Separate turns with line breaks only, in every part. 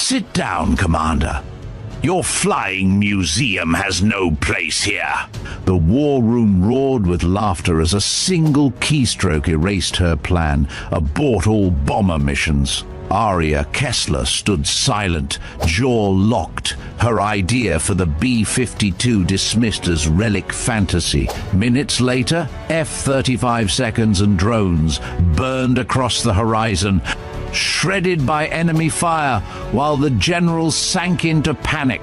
Sit down, Commander. Your flying museum has no place here. The war room roared with laughter as a single keystroke erased her plan. Abort all bomber missions. Aria Kessler stood silent, jaw locked, her idea for the B-52 dismissed as relic fantasy. Minutes later, F-35 seconds and drones burned across the horizon, shredded by enemy fire, while the generals sank into panic.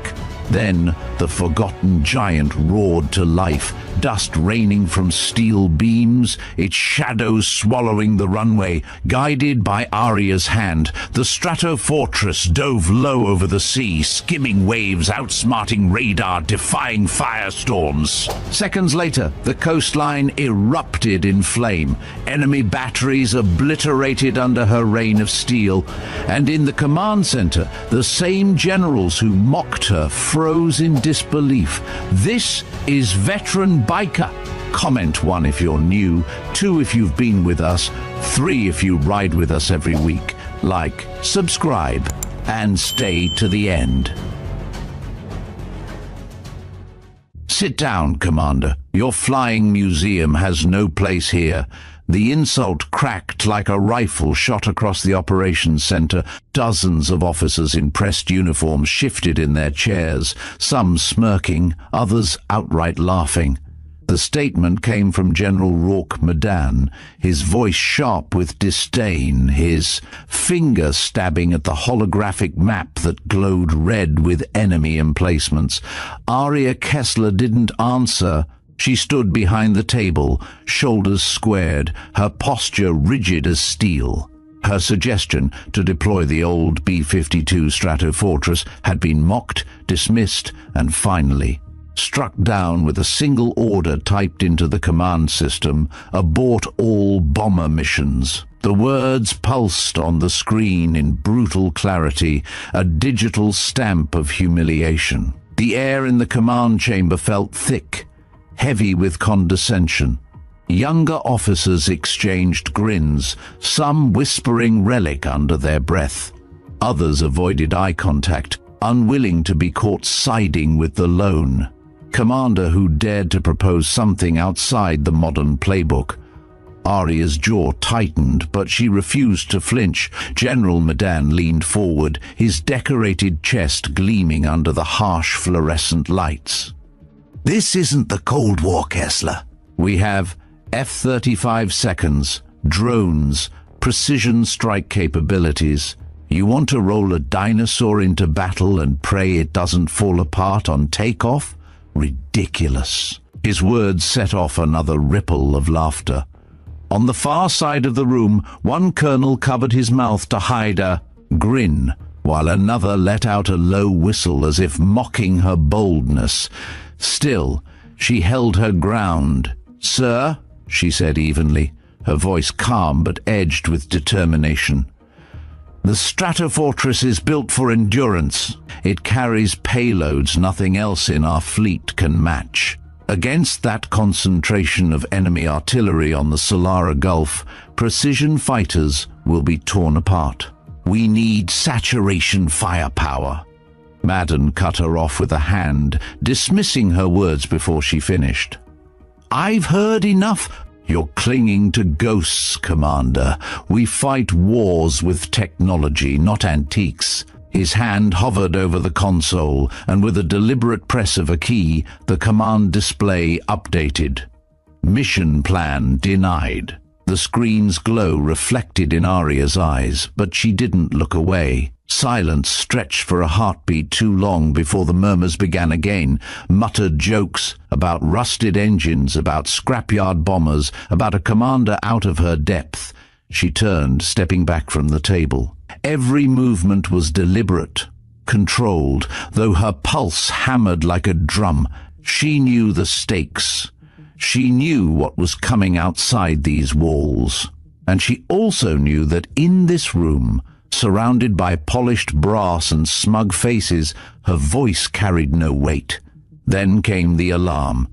Then the forgotten giant roared to life, dust raining from steel beams, its shadows swallowing the runway. Guided by Aria's hand, the Stratofortress dove low over the sea, skimming waves, outsmarting radar, defying firestorms. Seconds later, the coastline erupted in flame, enemy batteries obliterated under her rain of steel, and in the command center, the same generals who mocked her froze in disbelief. This is Veteran Biker. Comment 1 if you're new, 2 if you've been with us, 3 if you ride with us every week. Like, subscribe, and stay to the end. Sit down, Commander. Your flying museum has no place here. The insult cracked like a rifle shot across the operations center. Dozens of officers in pressed uniforms shifted in their chairs, some smirking, others outright laughing. The statement came from General Rourke Medan, his voice sharp with disdain, his finger stabbing at the holographic map that glowed red with enemy emplacements. Aria Kessler didn't answer. She stood behind the table, shoulders squared, her posture rigid as steel. Her suggestion to deploy the old B-52 Stratofortress had been mocked, dismissed, and finally struck down with a single order typed into the command system: abort all bomber missions. The words pulsed on the screen in brutal clarity, a digital stamp of humiliation. The air in the command chamber felt thick, heavy with condescension. Younger officers exchanged grins, some whispering relic under their breath. Others avoided eye contact, unwilling to be caught siding with the lone commander who dared to propose something outside the modern playbook. Aria's jaw tightened, but she refused to flinch. General Medan leaned forward, his decorated chest gleaming under the harsh fluorescent lights.
This isn't the Cold War, Kessler.
We have F-35 seconds, drones, precision strike capabilities. You want to roll a dinosaur into battle and pray it doesn't fall apart on takeoff? Ridiculous. His words set off another ripple of laughter. On the far side of the room, one colonel covered his mouth to hide a grin, while another let out a low whistle as if mocking her boldness. Still, she held her ground. "Sir," she said evenly, her voice calm but edged with determination. "The Stratofortress is built for endurance. It carries payloads nothing else in our fleet can match. Against that concentration of enemy artillery on the Solara Gulf, precision fighters will be torn apart. We need saturation firepower." Madden cut her off with a hand, dismissing her words before she finished. "I've heard enough." "You're clinging to ghosts, Commander. We fight wars with technology, not antiques." His hand hovered over the console, and with a deliberate press of a key, the command display updated. Mission plan denied. The screen's glow reflected in Aria's eyes, but she didn't look away. Silence stretched for a heartbeat too long before the murmurs began again. Muttered jokes about rusted engines, about scrapyard bombers, about a commander out of her depth. She turned, stepping back from the table. Every movement was deliberate, controlled, though her pulse hammered like a drum. She knew the stakes. She knew what was coming outside these walls. And she also knew that in this room, surrounded by polished brass and smug faces, her voice carried no weight. Then came the alarm.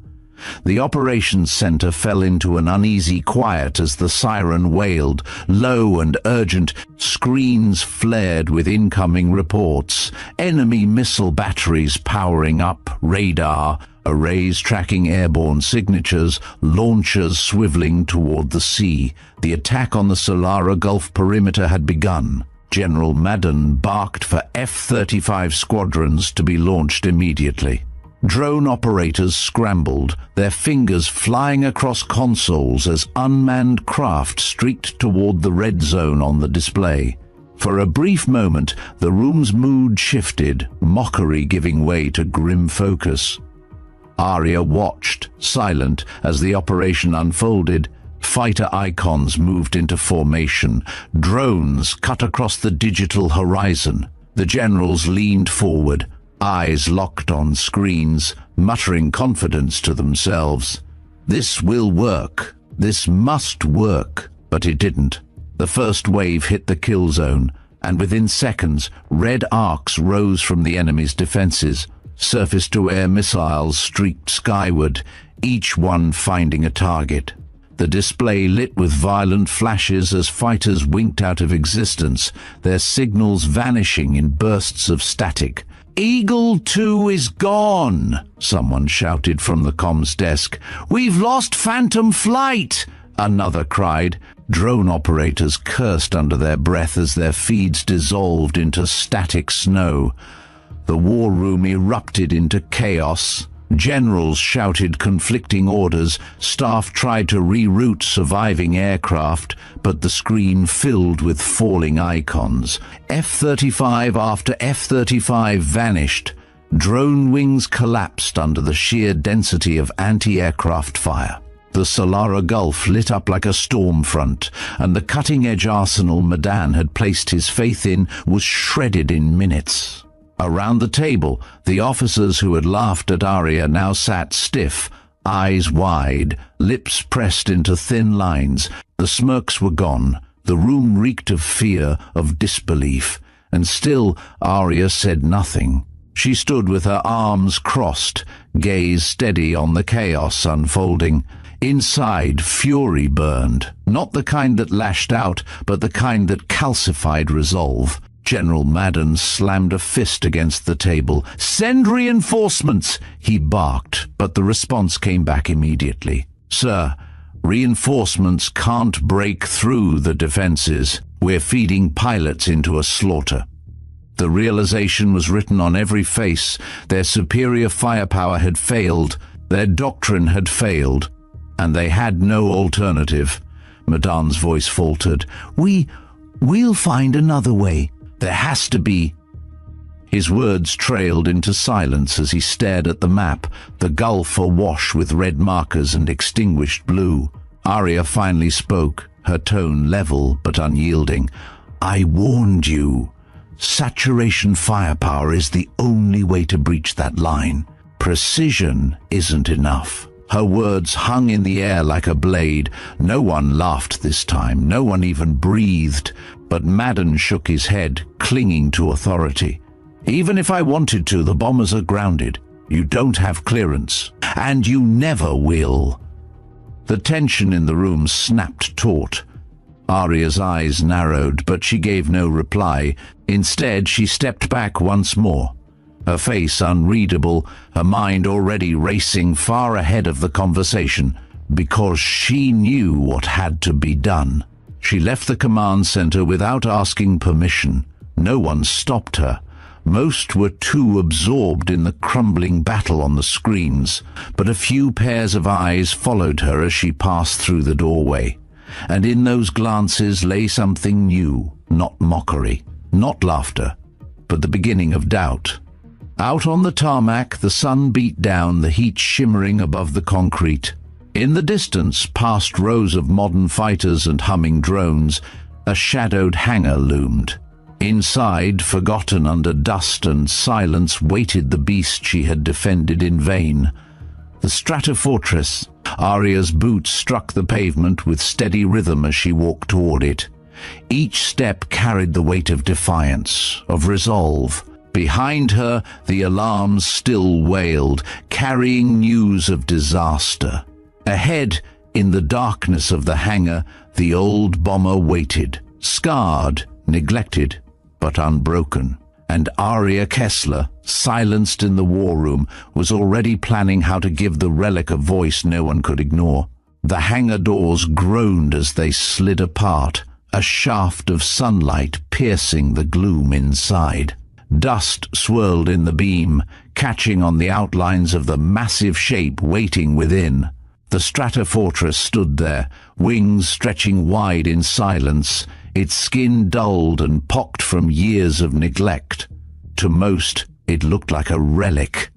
The operations center fell into an uneasy quiet as the siren wailed, low and urgent. Screens flared with incoming reports. Enemy missile batteries powering up, radar, arrays tracking airborne signatures, launchers swiveling toward the sea. The attack on the Solara Gulf perimeter had begun. General Madden barked for F-35 squadrons to be launched immediately. Drone operators scrambled, their fingers flying across consoles as unmanned craft streaked toward the red zone on the display. For a brief moment, the room's mood shifted, mockery giving way to grim focus. Arya watched, silent, as the operation unfolded. Fighter icons moved into formation. Drones cut across the digital horizon. The generals leaned forward, eyes locked on screens, muttering confidence to themselves. This will work. This must work. But it didn't. The first wave hit the kill zone, and within seconds, red arcs rose from the enemy's defenses. Surface-to-air missiles streaked skyward, each one finding a target. The display lit with violent flashes as fighters winked out of existence, their signals vanishing in bursts of static. "Eagle 2 is gone," someone shouted from the comms desk. "We've lost Phantom Flight," another cried. Drone operators cursed under their breath as their feeds dissolved into static snow. The war room erupted into chaos. Generals shouted conflicting orders, staff tried to reroute surviving aircraft, but the screen filled with falling icons. F-35 after F-35 vanished. Drone wings collapsed under the sheer density of anti-aircraft fire. The Solara Gulf lit up like a storm front, and the cutting-edge arsenal Madan had placed his faith in was shredded in minutes. Around the table, the officers who had laughed at Arya now sat stiff, eyes wide, lips pressed into thin lines. The smirks were gone. The room reeked of fear, of disbelief. And still, Arya said nothing. She stood with her arms crossed, gaze steady on the chaos unfolding. Inside, fury burned, not the kind that lashed out, but the kind that calcified resolve. General Madden slammed a fist against the table. "Send reinforcements!" he barked, but the response came back immediately. "Sir, reinforcements can't break through the defenses. We're feeding pilots into a slaughter." The realization was written on every face. Their superior firepower had failed, their doctrine had failed, and they had no alternative. Madan's voice faltered. We'll find another way. There has to be." His words trailed into silence as he stared at the map, the gulf awash with red markers and extinguished blue. Arya finally spoke, her tone level but unyielding. "I warned you. Saturation firepower is the only way to breach that line. Precision isn't enough." Her words hung in the air like a blade. No one laughed this time, no one even breathed, but Madden shook his head, clinging to authority. "Even if I wanted to, the bombers are grounded. You don't have clearance, and you never will." The tension in the room snapped taut. Arya's eyes narrowed, but she gave no reply. Instead, she stepped back once more. Her face unreadable, her mind already racing far ahead of the conversation, because she knew what had to be done. She left the command center without asking permission. No one stopped her. Most were too absorbed in the crumbling battle on the screens, but a few pairs of eyes followed her as she passed through the doorway. And in those glances lay something new, not mockery, not laughter, but the beginning of doubt. Out on the tarmac, the sun beat down, the heat shimmering above the concrete. In the distance, past rows of modern fighters and humming drones, a shadowed hangar loomed. Inside, forgotten under dust and silence, waited the beast she had defended in vain. The Stratofortress. Arya's boots struck the pavement with steady rhythm as she walked toward it. Each step carried the weight of defiance, of resolve. Behind her, the alarms still wailed, carrying news of disaster. Ahead, in the darkness of the hangar, the old bomber waited, scarred, neglected, but unbroken. And Aria Kessler, silenced in the war room, was already planning how to give the relic a voice no one could ignore. The hangar doors groaned as they slid apart, a shaft of sunlight piercing the gloom inside. Dust swirled in the beam, catching on the outlines of the massive shape waiting within. The Stratofortress stood there, wings stretching wide in silence, its skin dulled and pocked from years of neglect. To most, it looked like a relic.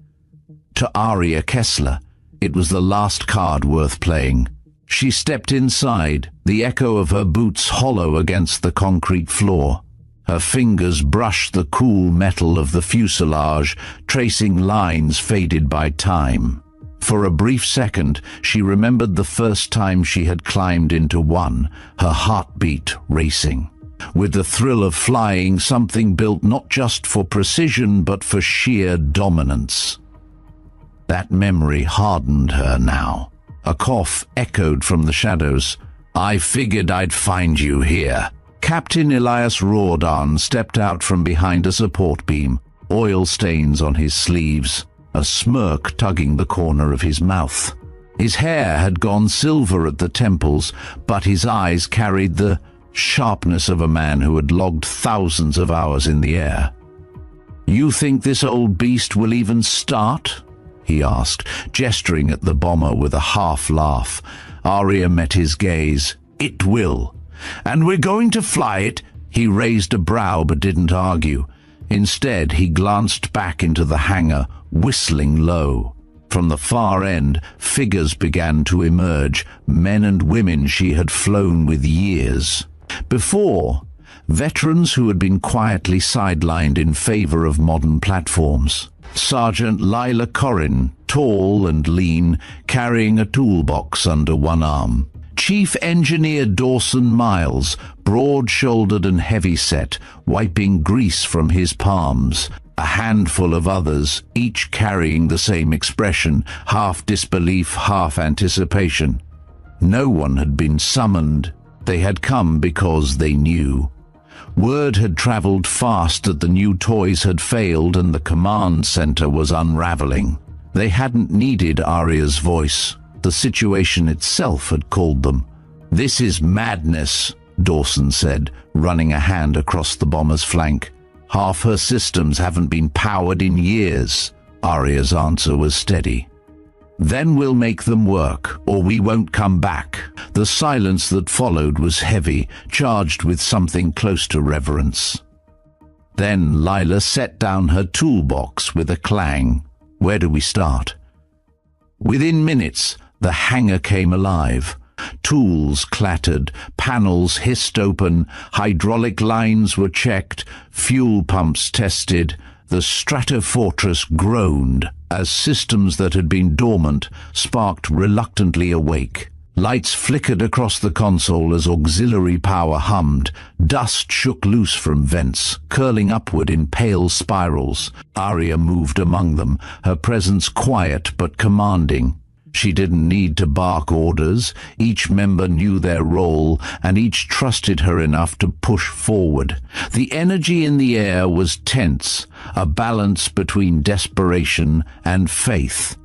To Aria Kessler, it was the last card worth playing. She stepped inside, the echo of her boots hollow against the concrete floor. Her fingers brushed the cool metal of the fuselage, tracing lines faded by time. For a brief second, she remembered the first time she had climbed into one, her heartbeat racing. With the thrill of flying, something built not just for precision but for sheer dominance. That memory hardened her now. A cough echoed from the shadows. "I figured I'd find you here." Captain Elias Rawdon stepped out from behind a support beam, oil stains on his sleeves, a smirk tugging the corner of his mouth. His hair had gone silver at the temples, but his eyes carried the sharpness of a man who had logged thousands of hours in the air. "You think this old beast will even start?" he asked, gesturing at the bomber with a half-laugh. Aria met his gaze. "It will. And we're going to fly it." He raised a brow but didn't argue. Instead, he glanced back into the hangar, whistling low. From the far end, figures began to emerge, men and women she had flown with years. Before, veterans who had been quietly sidelined in favor of modern platforms. Sergeant Lila Corrin, tall and lean, carrying a toolbox under one arm. Chief Engineer Dawson Miles, broad-shouldered and heavy-set, wiping grease from his palms. A handful of others, each carrying the same expression, half disbelief, half anticipation. No one had been summoned. They had come because they knew. Word had traveled fast that the new toys had failed and the command center was unraveling. They hadn't needed Aria's voice. The situation itself had called them. "This is madness," Dawson said, running a hand across the bomber's flank. "Half her systems haven't been powered in years." Aria's answer was steady. "Then we'll make them work, or we won't come back." The silence that followed was heavy, charged with something close to reverence. Then Lila set down her toolbox with a clang. "Where do we start?" Within minutes, the hangar came alive. Tools clattered, panels hissed open, hydraulic lines were checked, fuel pumps tested. The Stratofortress groaned as systems that had been dormant sparked reluctantly awake. Lights flickered across the console as auxiliary power hummed. Dust shook loose from vents, curling upward in pale spirals. Aria moved among them, her presence quiet but commanding. She didn't need to bark orders. Each member knew their role, and each trusted her enough to push forward. The energy in the air was tense, a balance between desperation and faith.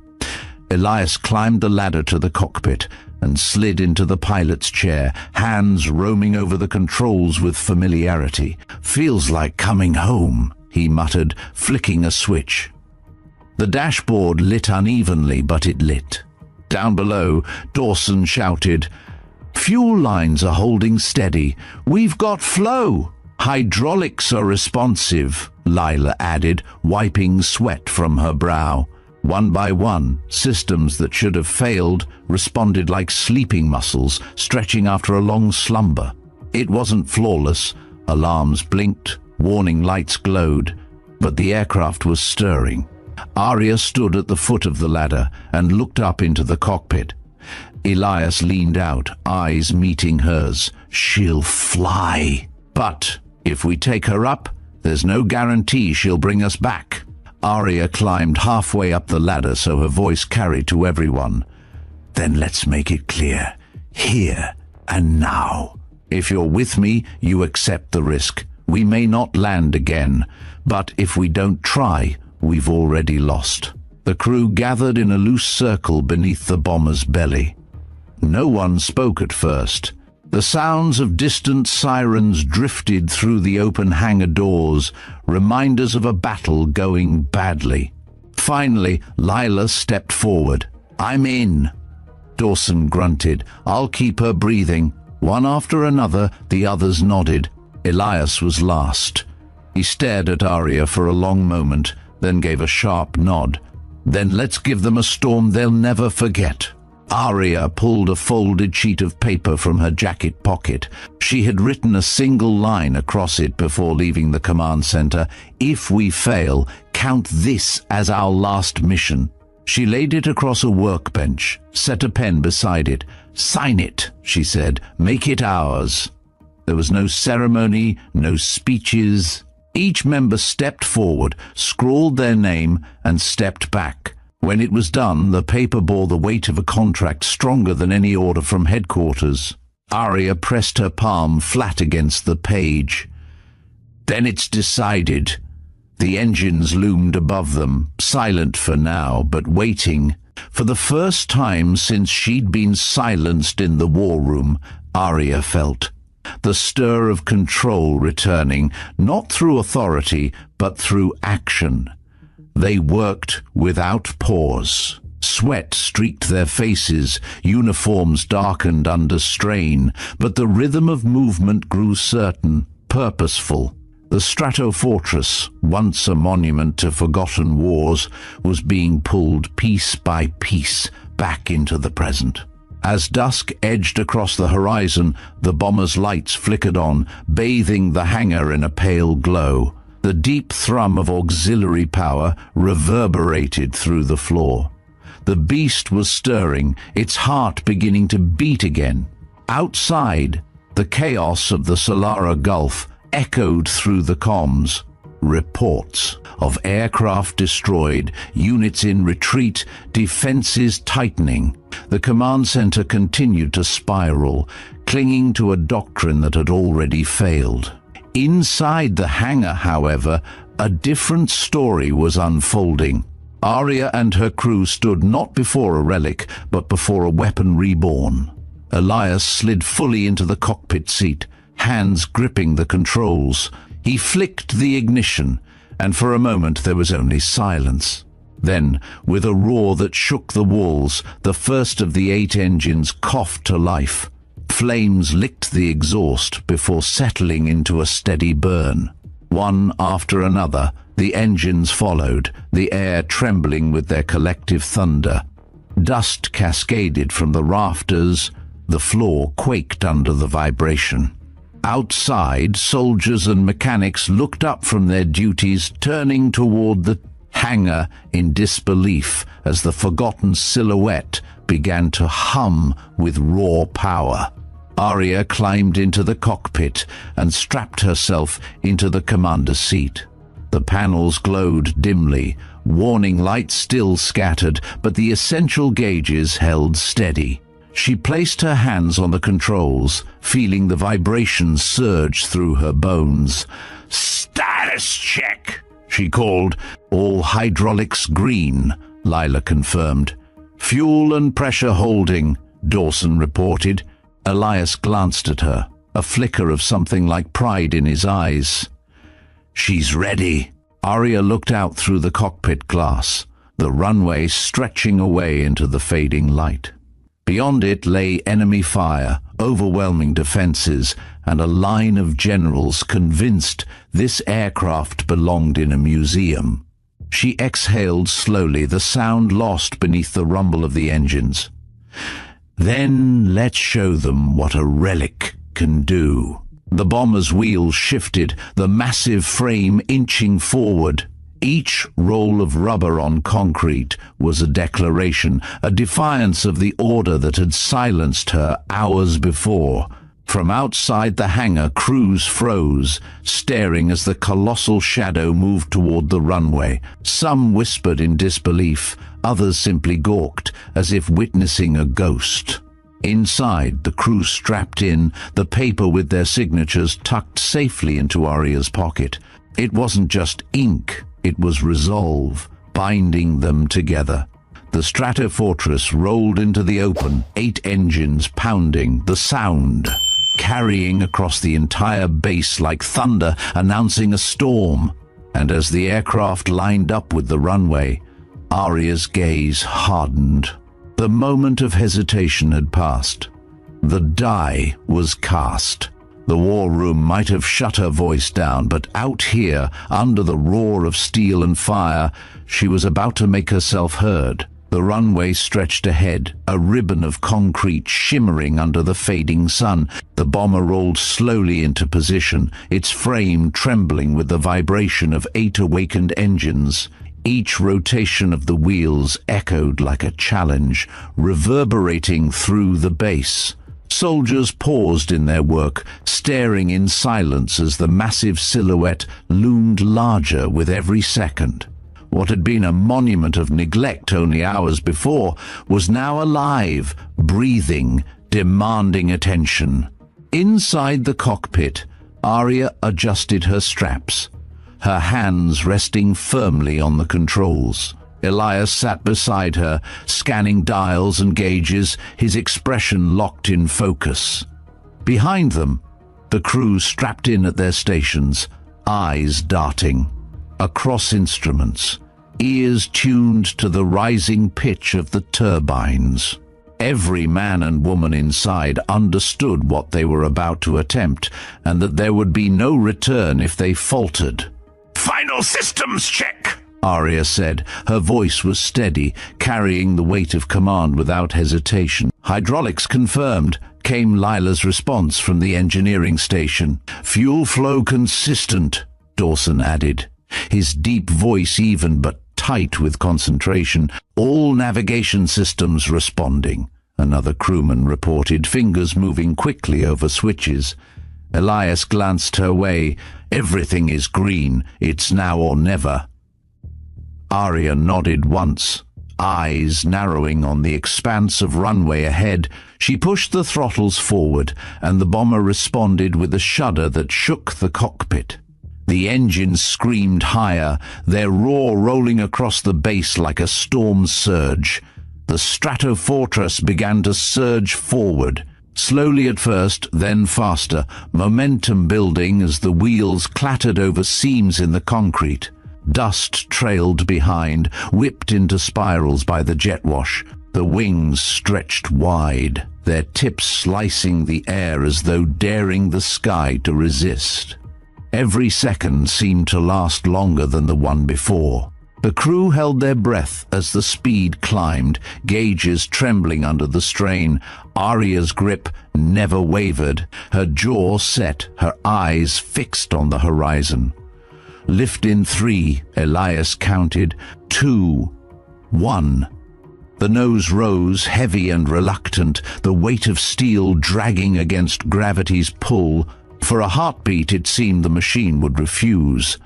Elias climbed the ladder to the cockpit and slid into the pilot's chair, hands roaming over the controls with familiarity. "Feels like coming home," he muttered, flicking a switch. The dashboard lit unevenly, but it lit. Down below, Dawson shouted, "Fuel lines are holding steady. We've got flow." "Hydraulics are responsive," Lila added, wiping sweat from her brow. One by one, systems that should have failed responded like sleeping muscles, stretching after a long slumber. It wasn't flawless. Alarms blinked, warning lights glowed, but the aircraft was stirring. Aria stood at the foot of the ladder and looked up into the cockpit. Elias leaned out, eyes meeting hers. "She'll fly. But if we take her up, There's no guarantee she'll bring us back. Arya climbed halfway up the ladder so her voice carried to everyone.
Then let's make it clear, here and now.
If you're with me, you accept the risk. We may not land again, but if we don't try, we've already lost. The crew gathered in a loose circle beneath the bomber's belly. No one spoke at first. The sounds of distant sirens drifted through the open hangar doors, reminders of a battle going badly. Finally, Lila stepped forward.
I'm in.
Dawson grunted. I'll keep her breathing. One after another, the others nodded. Elias was last. He stared at Arya for a long moment, then gave a sharp nod. Then let's give them a storm they'll never forget. Arya pulled a folded sheet of paper from her jacket pocket. She had written a single line across it before leaving the command center. If we fail, count this as our last mission. She laid it across a workbench, set a pen beside it. Sign it, she said. Make it ours. There was no ceremony, no speeches. Each member stepped forward, scrawled their name, and stepped back. When it was done, the paper bore the weight of a contract stronger than any order from headquarters. Arya pressed her palm flat against the page. Then it's decided. The engines loomed above them, silent for now, but waiting. For the first time since she'd been silenced in the war room, Arya felt the stir of control returning, not through authority, but through action. They worked without pause. Sweat streaked their faces, uniforms darkened under strain, but the rhythm of movement grew certain, purposeful. The Stratofortress, once a monument to forgotten wars, was being pulled piece by piece back into the present. As dusk edged across the horizon, the bomber's lights flickered on, bathing the hangar in a pale glow. The deep thrum of auxiliary power reverberated through the floor. The beast was stirring, its heart beginning to beat again. Outside, the chaos of the Solara Gulf echoed through the comms. Reports of aircraft destroyed, units in retreat, defenses tightening. The command center continued to spiral, clinging to a doctrine that had already failed. Inside the hangar, however, a different story was unfolding. Arya and her crew stood not before a relic, but before a weapon reborn. Elias slid fully into the cockpit seat, hands gripping the controls. He flicked the ignition, and for a moment there was only silence. Then, with a roar that shook the walls, the first of the 8 engines coughed to life. Flames licked the exhaust before settling into a steady burn. One after another, the engines followed, the air trembling with their collective thunder. Dust cascaded from the rafters, the floor quaked under the vibration. Outside, soldiers and mechanics looked up from their duties, turning toward the hangar in disbelief as the forgotten silhouette began to hum with raw power. Arya climbed into the cockpit and strapped herself into the commander's seat. The panels glowed dimly, warning lights still scattered, but the essential gauges held steady. She placed her hands on the controls, feeling the vibrations surge through her bones. "Status check," she called. "All hydraulics green," Lila confirmed. "Fuel and pressure holding," Dawson reported. Elias glanced at her, a flicker of something like pride in his eyes. "She's ready." Arya looked out through the cockpit glass, the runway stretching away into the fading light. Beyond it lay enemy fire, overwhelming defenses, and a line of generals convinced this aircraft belonged in a museum. She exhaled slowly, the sound lost beneath the rumble of the engines. "Then let's show them what a relic can do." The bomber's wheels shifted, the massive frame inching forward. Each roll of rubber on concrete was a declaration, a defiance of the order that had silenced her hours before. From outside the hangar, crews froze, staring as the colossal shadow moved toward the runway. Some whispered in disbelief, others simply gawked, as if witnessing a ghost. Inside, the crew strapped in, the paper with their signatures tucked safely into Arya's pocket. It wasn't just ink, it was resolve, binding them together. The Stratofortress rolled into the open, 8 engines pounding, the sound carrying across the entire base like thunder, announcing a storm. And as the aircraft lined up with the runway, Arya's gaze hardened. The moment of hesitation had passed. The die was cast. The war room might have shut her voice down, but out here, under the roar of steel and fire, she was about to make herself heard. The runway stretched ahead, a ribbon of concrete shimmering under the fading sun. The bomber rolled slowly into position, its frame trembling with the vibration of 8 awakened engines. Each rotation of the wheels echoed like a challenge, reverberating through the base. Soldiers paused in their work, staring in silence as the massive silhouette loomed larger with every second. What had been a monument of neglect only hours before was now alive, breathing, demanding attention. Inside the cockpit, Arya adjusted her straps, her hands resting firmly on the controls. Elias sat beside her, scanning dials and gauges, his expression locked in focus. Behind them, the crew strapped in at their stations, eyes darting. Across instruments, ears tuned to the rising pitch of the turbines. Every man and woman inside understood what they were about to attempt, and that there would be no return if they faltered.
"Final systems check,"
Arya said. Her voice was steady, carrying the weight of command without hesitation. "Hydraulics confirmed," came Lila's response from the engineering station. "Fuel flow consistent," Dawson added, his deep voice even but tight with concentration. "All navigation systems responding," another crewman reported, fingers moving quickly over switches. Elias glanced her way. "Everything is green. It's now or never." Arya nodded once, eyes narrowing on the expanse of runway ahead. She pushed the throttles forward, and the bomber responded with a shudder that shook the cockpit. The engines screamed higher, their roar rolling across the base like a storm's surge. The Stratofortress began to surge forward, slowly at first, then faster, momentum building as the wheels clattered over seams in the concrete. Dust trailed behind, whipped into spirals by the jet wash. The wings stretched wide, their tips slicing the air as though daring the sky to resist. Every second seemed to last longer than the one before. The crew held their breath as the speed climbed, gauges trembling under the strain. Arya's grip never wavered, her jaw set, her eyes fixed on the horizon. "Lift in 3, Elias counted. 2, 1. The nose rose, heavy and reluctant, the weight of steel dragging against gravity's pull. For a heartbeat, it seemed the machine would refuse.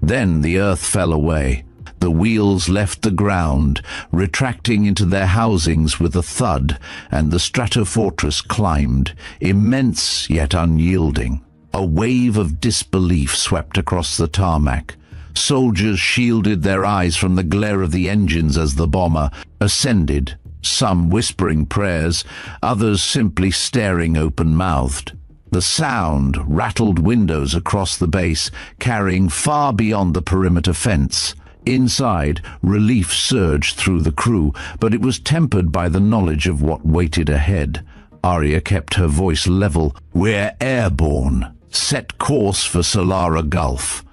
Then the earth fell away. The wheels left the ground, retracting into their housings with a thud, and the Stratofortress climbed, immense yet unyielding. A wave of disbelief swept across the tarmac. Soldiers shielded their eyes from the glare of the engines as the bomber ascended, some whispering prayers, others simply staring open-mouthed. The sound rattled windows across the base, carrying far beyond the perimeter fence. Inside, relief surged through the crew, but it was tempered by the knowledge of what waited ahead. Arya kept her voice level. "We're airborne. Set course for Solara Gulf."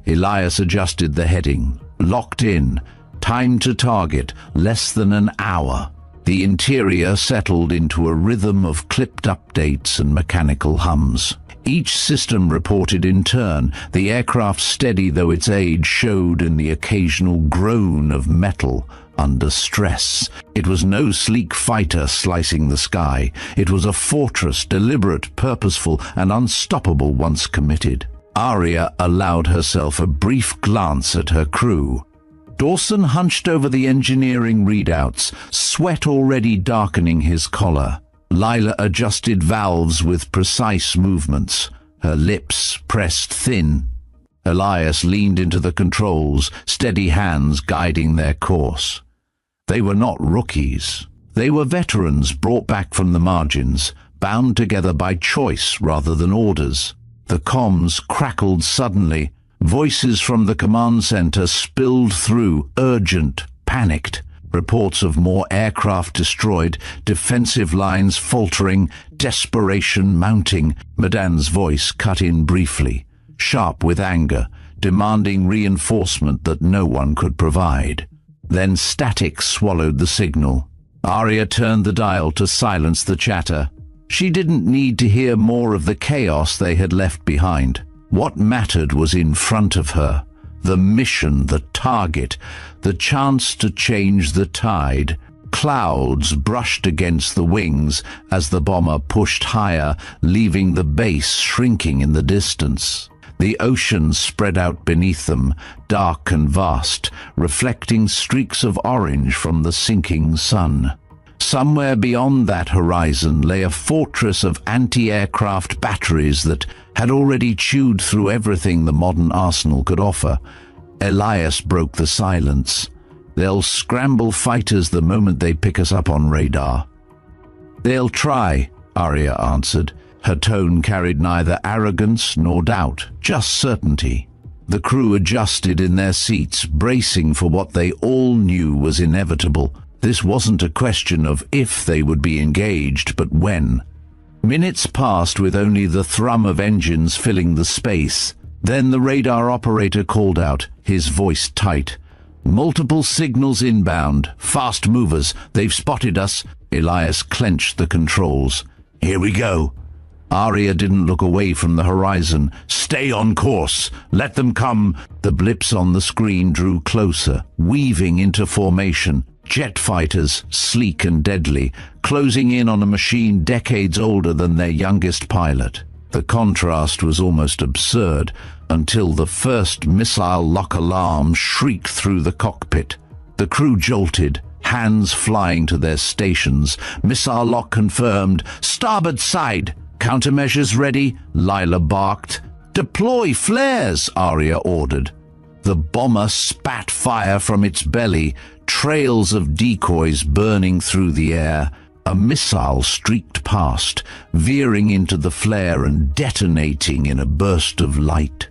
Elias adjusted the heading. "Locked in. Time to target. Less than an hour." The interior settled into a rhythm of clipped updates and mechanical hums. Each system reported in turn, the aircraft steady though its age showed in the occasional groan of metal. under stress. It was no sleek fighter slicing the sky. It was a fortress, deliberate, purposeful, and unstoppable once committed. Arya allowed herself a brief glance at her crew. Dawson hunched over the engineering readouts, sweat already darkening his collar. Lila adjusted valves with precise movements, her lips pressed thin. Elias leaned into the controls, steady hands guiding their course. They were not rookies. They were veterans brought back from the margins, bound together by choice rather than orders. The comms crackled suddenly. Voices from the command center spilled through, urgent, panicked. Reports of more aircraft destroyed, defensive lines faltering, desperation mounting. Madane's voice cut in briefly, sharp with anger, demanding reinforcement that no one could provide. Then static swallowed the signal. Arya turned the dial to silence the chatter. She didn't need to hear more of the chaos they had left behind. What mattered was in front of her. The mission, the target, the chance to change the tide. Clouds brushed against the wings as the bomber pushed higher, leaving the base shrinking in the distance. The ocean spread out beneath them, dark and vast, reflecting streaks of orange from the sinking sun. Somewhere beyond that horizon lay a fortress of anti-aircraft batteries that had already chewed through everything the modern arsenal could offer. Elias broke the silence. They'll scramble fighters the moment they pick us up on radar. They'll try, Arya answered. Her tone carried neither arrogance nor doubt, just certainty. The crew adjusted in their seats, bracing for what they all knew was inevitable. This wasn't a question of if they would be engaged, but when. Minutes passed with only the thrum of engines filling the space. Then the radar operator called out, his voice tight. "Multiple signals inbound. Fast movers. They've spotted us." Elias clenched the controls. "Here we go." Arya didn't look away from the horizon. "Stay on course. Let them come." The blips on the screen drew closer, weaving into formation. Jet fighters, sleek and deadly, closing in on a machine decades older than their youngest pilot. The contrast was almost absurd until the first missile lock alarm shrieked through the cockpit. The crew jolted, hands flying to their stations. "Missile lock confirmed. Starboard side. Countermeasures ready," Lila barked. "Deploy flares," Arya ordered. The bomber spat fire from its belly, trails of decoys burning through the air. A missile streaked past, veering into the flare and detonating in a burst of light.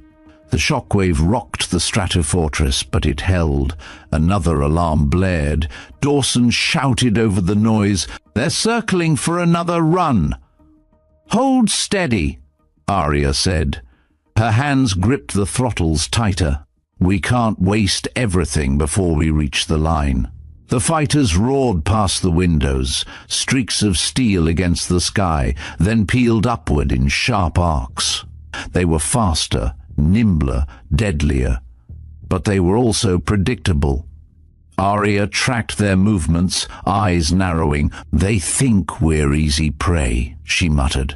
The shockwave rocked the Stratofortress, but it held. Another alarm blared. Dawson shouted over the noise, "They're circling for another run." "Hold steady," Arya said. Her hands gripped the throttles tighter. "We can't waste everything before we reach the line." The fighters roared past the windows, streaks of steel against the sky, then peeled upward in sharp arcs. They were faster, nimbler, deadlier, but they were also predictable. Arya tracked their movements, eyes narrowing. "They think we're easy prey," she muttered.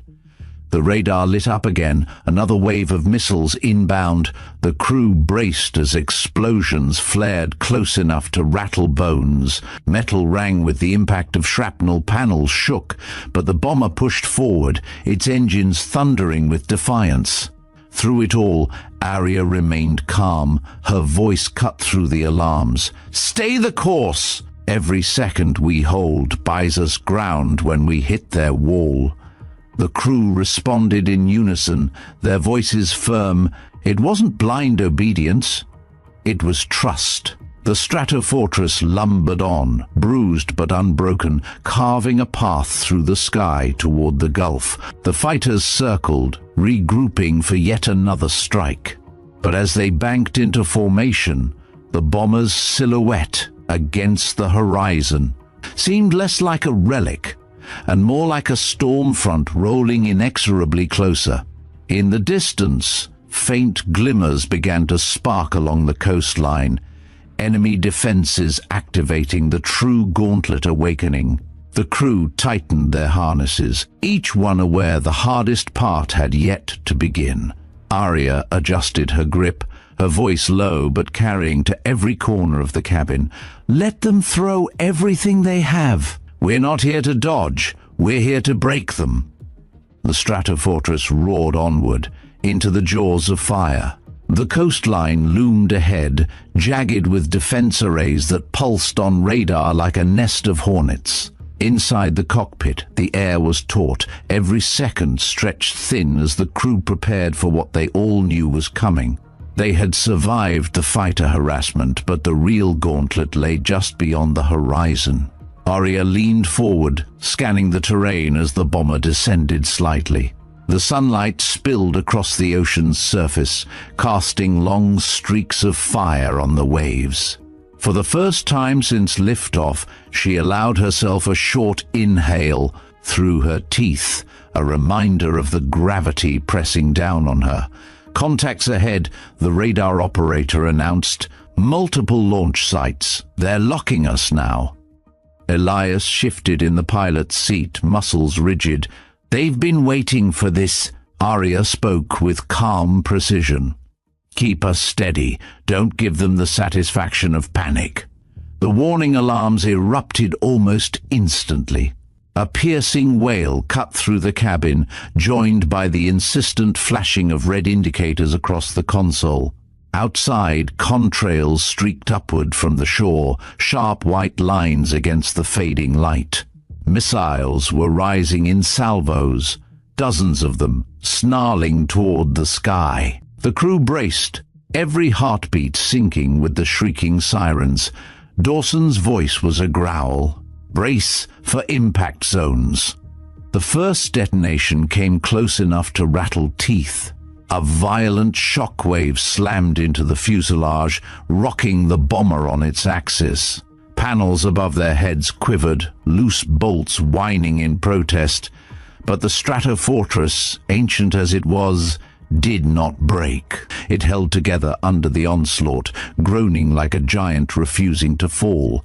The radar lit up again, another wave of missiles inbound. The crew braced as explosions flared close enough to rattle bones. Metal rang with the impact of shrapnel, panels shook, but the bomber pushed forward, its engines thundering with defiance. Through it all, Arya remained calm, her voice cut through the alarms. "Stay the course! Every second we hold buys us ground when we hit their wall." The crew responded in unison, their voices firm. It wasn't blind obedience. It was trust. The Stratofortress lumbered on, bruised but unbroken, carving a path through the sky toward the Gulf. The fighters circled, regrouping for yet another strike. But as they banked into formation, the bomber's silhouette against the horizon seemed less like a relic and more like a storm front rolling inexorably closer. In the distance, faint glimmers began to spark along the coastline. enemy defenses activating the true gauntlet awakening. The crew tightened their harnesses, each one aware the hardest part had yet to begin. Arya adjusted her grip, her voice low but carrying to every corner of the cabin. Let them throw everything they have. We're not here to dodge, we're here to break them. The Stratofortress roared onward, into the jaws of fire. The coastline loomed ahead, jagged with defense arrays that pulsed on radar like a nest of hornets. Inside the cockpit, the air was taut, every second stretched thin as the crew prepared for what they all knew was coming. They had survived the fighter harassment, but the real gauntlet lay just beyond the horizon. Arya leaned forward, scanning the terrain as the bomber descended slightly. The sunlight spilled across the ocean's surface, casting long streaks of fire on the waves. For the first time since liftoff, she allowed herself a short inhale through her teeth, a reminder of the gravity pressing down on her. Contacts ahead, the radar operator announced. Multiple launch sites. They're locking us now. Elias shifted in the pilot's seat, muscles rigid. They've been waiting for this. Arya spoke with calm precision. Keep us steady. Don't give them the satisfaction of panic. The warning alarms erupted almost instantly. A piercing wail cut through the cabin, joined by the insistent flashing of red indicators across the console. Outside, contrails streaked upward from the shore, sharp white lines against the fading light. Missiles were rising in salvos, dozens of them, snarling toward the sky. The crew braced, every heartbeat syncing with the shrieking sirens. Dawson's voice was a growl. Brace for impact zones. The first detonation came close enough to rattle teeth. A violent shockwave slammed into the fuselage, rocking the bomber on its axis. Panels above their heads quivered, loose bolts whining in protest. But the Stratofortress, ancient as it was, did not break. It held together under the onslaught, groaning like a giant refusing to fall.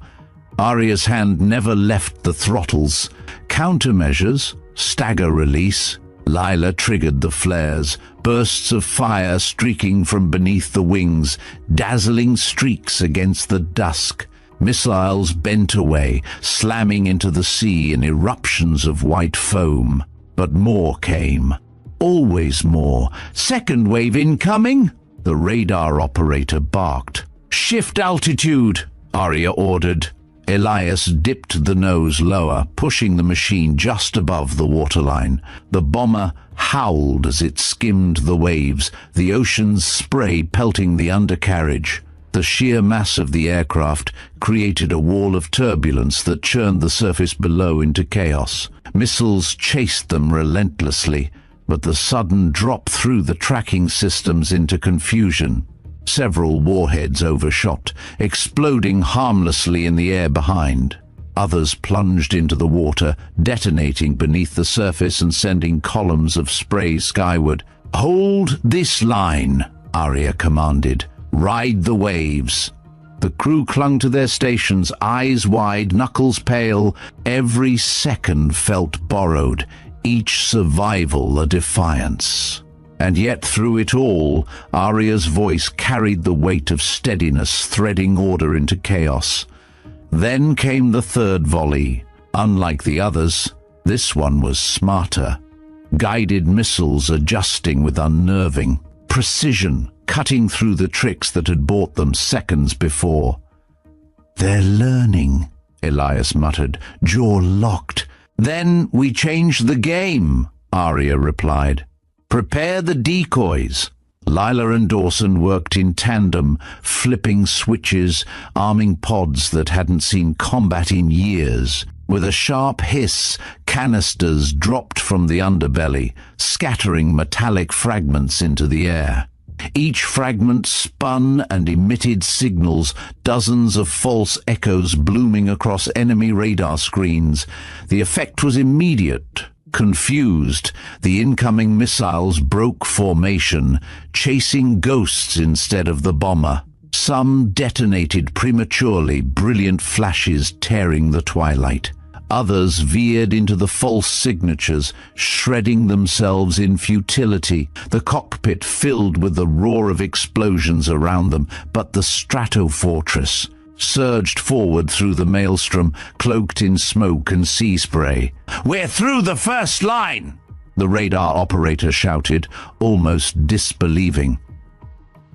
Arya's hand never left the throttles. Countermeasures, stagger release. Lila triggered the flares, bursts of fire streaking from beneath the wings, dazzling streaks against the dusk. Missiles bent away, slamming into the sea in eruptions of white foam. But more came. Always more. Second wave incoming? The radar operator barked. Shift altitude, Arya ordered. Elias dipped the nose lower, pushing the machine just above the waterline. The bomber howled as it skimmed the waves, the ocean's spray pelting the undercarriage. The sheer mass of the aircraft created a wall of turbulence that churned the surface below into chaos. Missiles chased them relentlessly, but the sudden drop threw the tracking systems into confusion. Several warheads overshot, exploding harmlessly in the air behind. Others plunged into the water, detonating beneath the surface and sending columns of spray skyward. Hold this line, Arya commanded. Ride the waves. The crew clung to their stations, eyes wide, knuckles pale. Every second felt borrowed, each survival a defiance. And yet through it all, Arya's voice carried the weight of steadiness, threading order into chaos. Then came the third volley. Unlike the others, this one was smarter. Guided missiles adjusting with unnerving precision, cutting through the tricks that had bought them seconds before. They're learning, Elias muttered, jaw locked. Then we changed the game, Arya replied. Prepare the decoys. Lila and Dawson worked in tandem, flipping switches, arming pods that hadn't seen combat in years. With a sharp hiss, canisters dropped from the underbelly, scattering metallic fragments into the air. Each fragment spun and emitted signals, dozens of false echoes blooming across enemy radar screens. The effect was immediate. Confused, the incoming missiles broke formation, chasing ghosts instead of the bomber. Some detonated prematurely, brilliant flashes tearing the twilight. Others veered into the false signatures, shredding themselves in futility. The cockpit filled with the roar of explosions around them, but the Stratofortress surged forward through the maelstrom, cloaked in smoke and sea spray. "We're through the first line!" the radar operator shouted, almost disbelieving.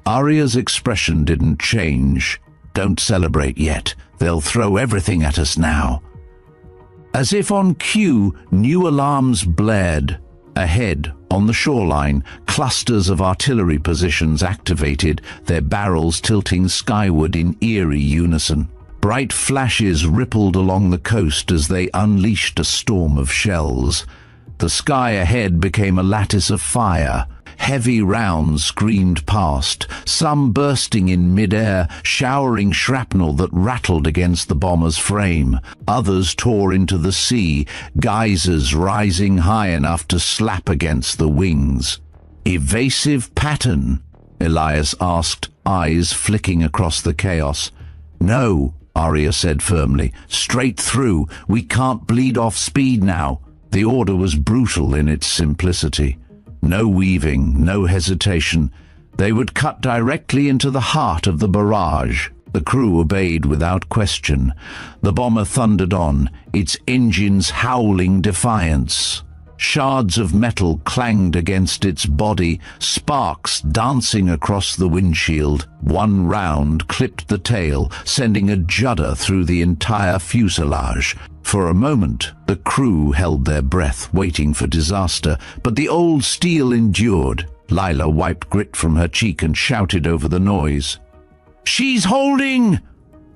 Arya's expression didn't change. "Don't celebrate yet. They'll throw everything at us now." As if on cue, new alarms blared. Ahead, on the shoreline, clusters of artillery positions activated, their barrels tilting skyward in eerie unison. Bright flashes rippled along the coast as they unleashed a storm of shells. The sky ahead became a lattice of fire. Heavy rounds screamed past, some bursting in mid-air, showering shrapnel that rattled against the bomber's frame. Others tore into the sea, geysers rising high enough to slap against the wings. "Evasive pattern?" Elias asked, eyes flicking across the chaos. "No," Arya said firmly. "Straight through. We can't bleed off speed now." The order was brutal in its simplicity. No weaving, no hesitation. They would cut directly into the heart of the barrage. The crew obeyed without question. The bomber thundered on, its engines howling defiance. Shards of metal clanged against its body, sparks dancing across the windshield. One round clipped the tail, sending a judder through the entire fuselage. For a moment, the crew held their breath, waiting for disaster, but the old steel endured. Lila wiped grit from her cheek and shouted over the noise. "She's holding!"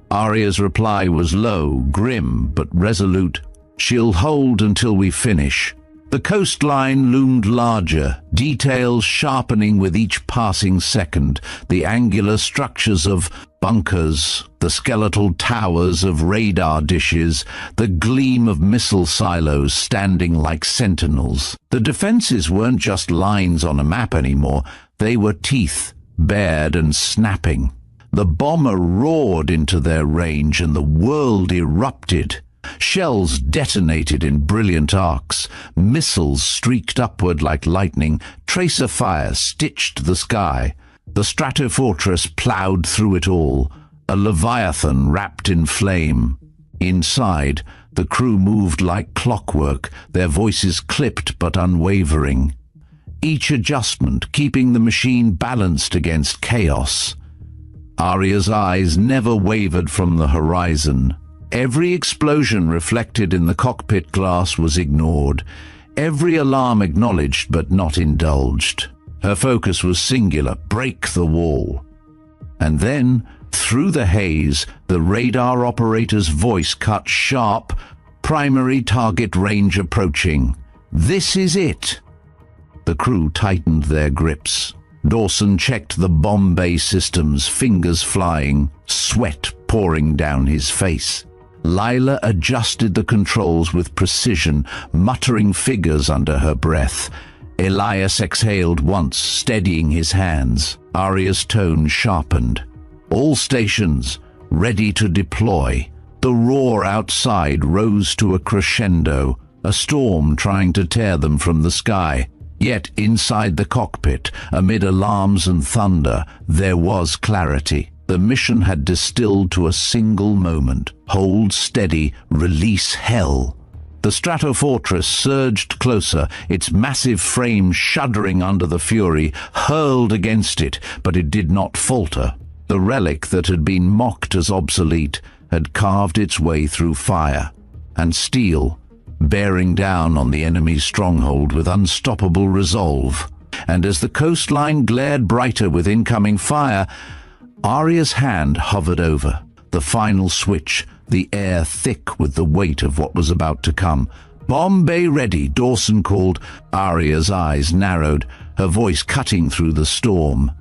Arya's reply was low, grim, but resolute. "She'll hold until we finish." The coastline loomed larger, details sharpening with each passing second, the angular structures of bunkers, the skeletal towers of radar dishes, the gleam of missile silos standing like sentinels. The defenses weren't just lines on a map anymore, they were teeth, bared and snapping. The bomber roared into their range and the world erupted. Shells detonated in brilliant arcs, missiles streaked upward like lightning, tracer fire stitched the sky. The Stratofortress ploughed through it all, a leviathan wrapped in flame. Inside, the crew moved like clockwork, their voices clipped but unwavering. Each adjustment keeping the machine balanced against chaos. Arya's eyes never wavered from the horizon. Every explosion reflected in the cockpit glass was ignored, every alarm acknowledged but not indulged. Her focus was singular: break the wall. And then, through the haze, the radar operator's voice cut sharp: "Primary target range approaching. This is it." The crew tightened their grips. Dawson checked the bomb bay systems, fingers flying, sweat pouring down his face. Lila adjusted the controls with precision, muttering figures under her breath. Elias exhaled once, steadying his hands. Arya's tone sharpened. "All stations, ready to deploy." The roar outside rose to a crescendo, a storm trying to tear them from the sky. Yet inside the cockpit, amid alarms and thunder, there was clarity. The mission had distilled to a single moment: hold steady, release hell. The Stratofortress surged closer, its massive frame shuddering under the fury, hurled against it, but it did not falter. The relic that had been mocked as obsolete had carved its way through fire and steel, bearing down on the enemy's stronghold with unstoppable resolve. And as the coastline glared brighter with incoming fire, Arya's hand hovered over. The final switch, the air thick with the weight of what was about to come. "Bomb bay ready," Dawson called. Arya's eyes narrowed, her voice cutting through the storm.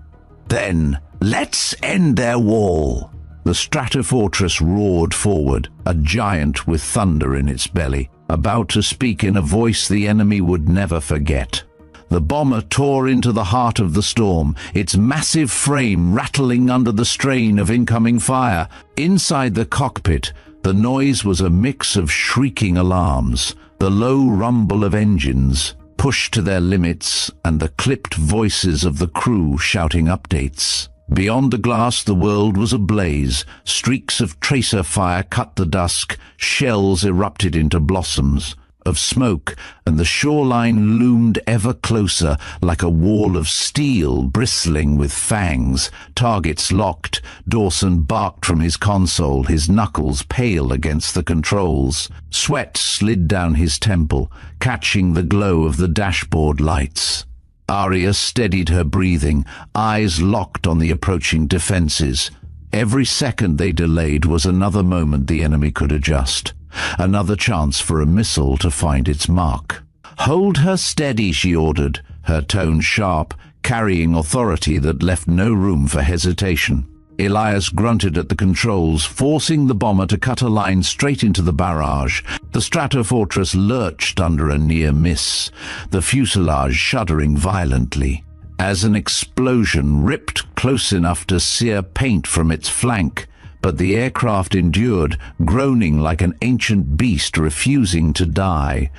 "Then, let's end their wall." The Stratofortress roared forward, a giant with thunder in its belly, about to speak in a voice the enemy would never forget. The bomber tore into the heart of the storm, its massive frame rattling under the strain of incoming fire. Inside the cockpit, the noise was a mix of shrieking alarms, the low rumble of engines pushed to their limits, and the clipped voices of the crew shouting updates. Beyond the glass, the world was ablaze. Streaks of tracer fire cut the dusk, shells erupted into blossoms of smoke, and the shoreline loomed ever closer like a wall of steel bristling with fangs. Targets locked, Dawson barked from his console, his knuckles pale against the controls. Sweat slid down his temple, catching the glow of the dashboard lights. Arya steadied her breathing, eyes locked on the approaching defenses. Every second they delayed was another moment the enemy could adjust. Another chance for a missile to find its mark. "Hold her steady," she ordered, her tone sharp, carrying authority that left no room for hesitation. Elias grunted at the controls, forcing the bomber to cut a line straight into the barrage. The Stratofortress lurched under a near miss, the fuselage shuddering violently, as an explosion ripped close enough to sear paint from its flank. But the aircraft endured, groaning like an ancient beast refusing to die.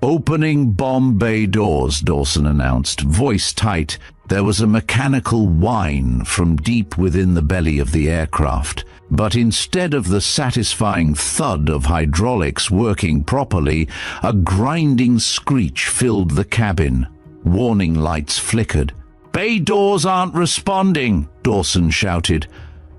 "Opening bomb bay doors," Dawson announced, voice tight. There was a mechanical whine from deep within the belly of the aircraft. But instead of the satisfying thud of hydraulics working properly, a grinding screech filled the cabin. Warning lights flickered. "Bay doors aren't responding," Dawson shouted.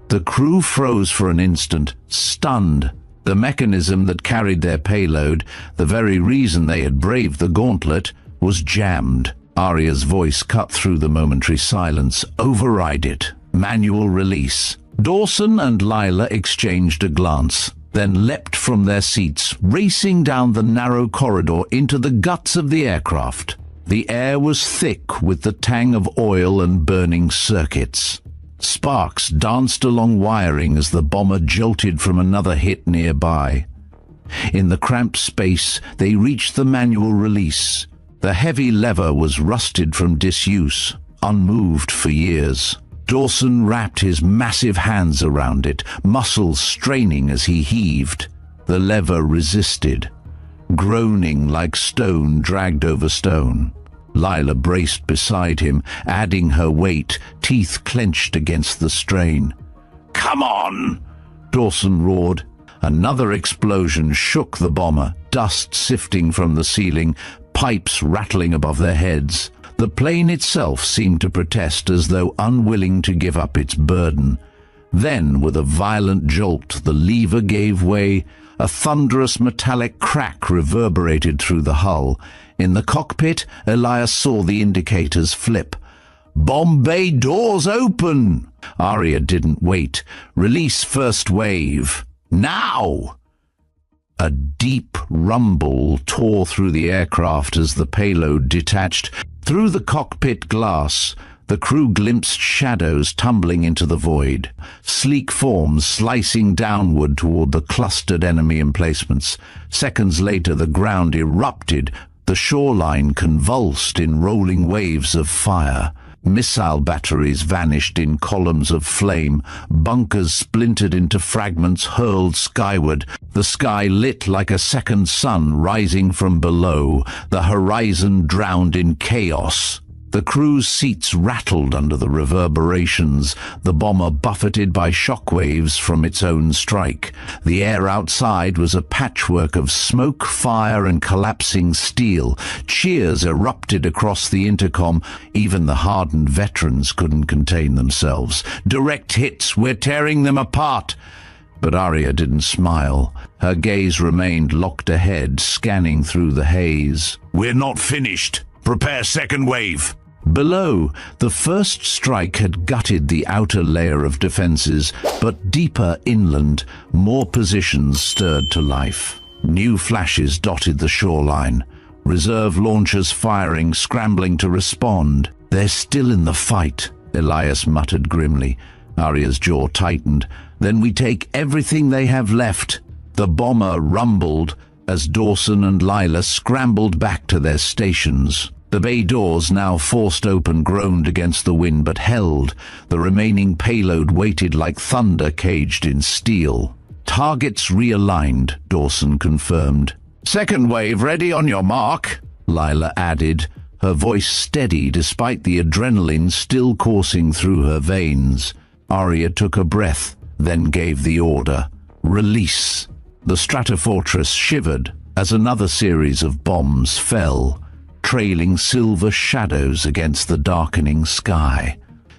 The crew froze for an instant, stunned. The mechanism that carried their payload, the very reason they had braved the gauntlet, was jammed. Arya's voice cut through the momentary silence. "Override it. Manual release." Dawson and Lila exchanged a glance, then leapt from their seats, racing down the narrow corridor into the guts of the aircraft. The air was thick with the tang of oil and burning circuits. Sparks danced along wiring as the bomber jolted from another hit nearby. In the cramped space, they reached the manual release. The heavy lever was rusted from disuse, unmoved for years. Dawson wrapped his massive hands around it, muscles straining as he heaved. The lever resisted, groaning like stone dragged over stone. Lila braced beside him, adding her weight, teeth clenched against the strain. "Come on!" Dawson roared. Another explosion shook the bomber, dust sifting from the ceiling, pipes rattling above their heads. The plane itself seemed to protest as though unwilling to give up its burden. Then, with a violent jolt, the lever gave way. A thunderous metallic crack reverberated through the hull. In the cockpit, Elias saw the indicators flip. "Bomb bay doors open!" Arya didn't wait. "Release first wave. Now!" A deep rumble tore through the aircraft as the payload detached. Through the cockpit glass, the crew glimpsed shadows tumbling into the void, sleek forms slicing downward toward the clustered enemy emplacements. Seconds later, the ground erupted. The shoreline convulsed in rolling waves of fire. Missile batteries vanished in columns of flame. Bunkers splintered into fragments hurled skyward. The sky lit like a second sun rising from below. The horizon drowned in chaos. The crew's seats rattled under the reverberations, the bomber buffeted by shockwaves from its own strike. The air outside was a patchwork of smoke, fire, and collapsing steel. Cheers erupted across the intercom. Even the hardened veterans couldn't contain themselves. "Direct hits! We're tearing them apart!" But Arya didn't smile. Her gaze remained locked ahead, scanning through the haze. "We're not finished. Prepare second wave." Below, the first strike had gutted the outer layer of defenses, but deeper inland, more positions stirred to life. New flashes dotted the shoreline. Reserve launchers firing, scrambling to respond. "They're still in the fight," Elias muttered grimly. Arya's jaw tightened. "Then we take everything they have left." The bomber rumbled as Dawson and Lila scrambled back to their stations. The bay doors, now forced open, groaned against the wind but held. The remaining payload waited like thunder caged in steel. "Targets realigned," Dawson confirmed. "Second wave ready on your mark," Lila added, her voice steady despite the adrenaline still coursing through her veins. Arya took a breath, then gave the order. "Release." The Stratofortress shivered as another series of bombs fell, trailing silver shadows against the darkening sky.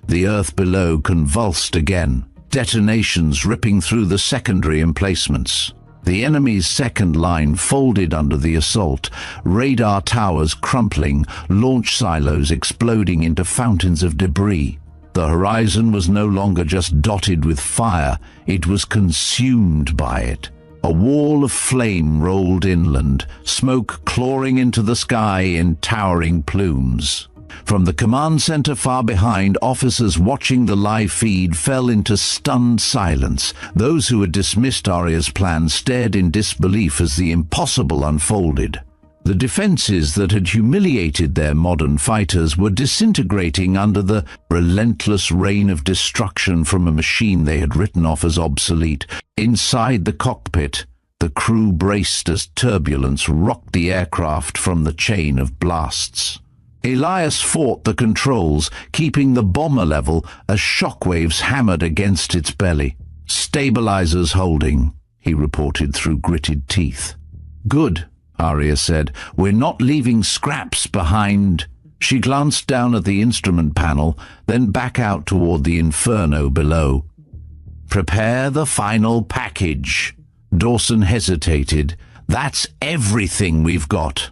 The earth below convulsed again, detonations ripping through the secondary emplacements. The enemy's second line folded under the assault, radar towers crumpling, launch silos exploding into fountains of debris. The horizon was no longer just dotted with fire, it was consumed by it. A wall of flame rolled inland, smoke clawing into the sky in towering plumes. From the command center far behind, officers watching the live feed fell into stunned silence. Those who had dismissed Arya's plan stared in disbelief as the impossible unfolded. The defenses that had humiliated their modern fighters were disintegrating under the relentless rain of destruction from a machine they had written off as obsolete. Inside the cockpit, the crew braced as turbulence rocked the aircraft from the chain of blasts. Elias fought the controls, keeping the bomber level as shockwaves hammered against its belly. "Stabilizers holding," he reported through gritted teeth. "Good," Arya said. "We're not leaving scraps behind." She glanced down at the instrument panel, then back out toward the inferno below. "Prepare the final package." Dawson hesitated. "That's everything we've got."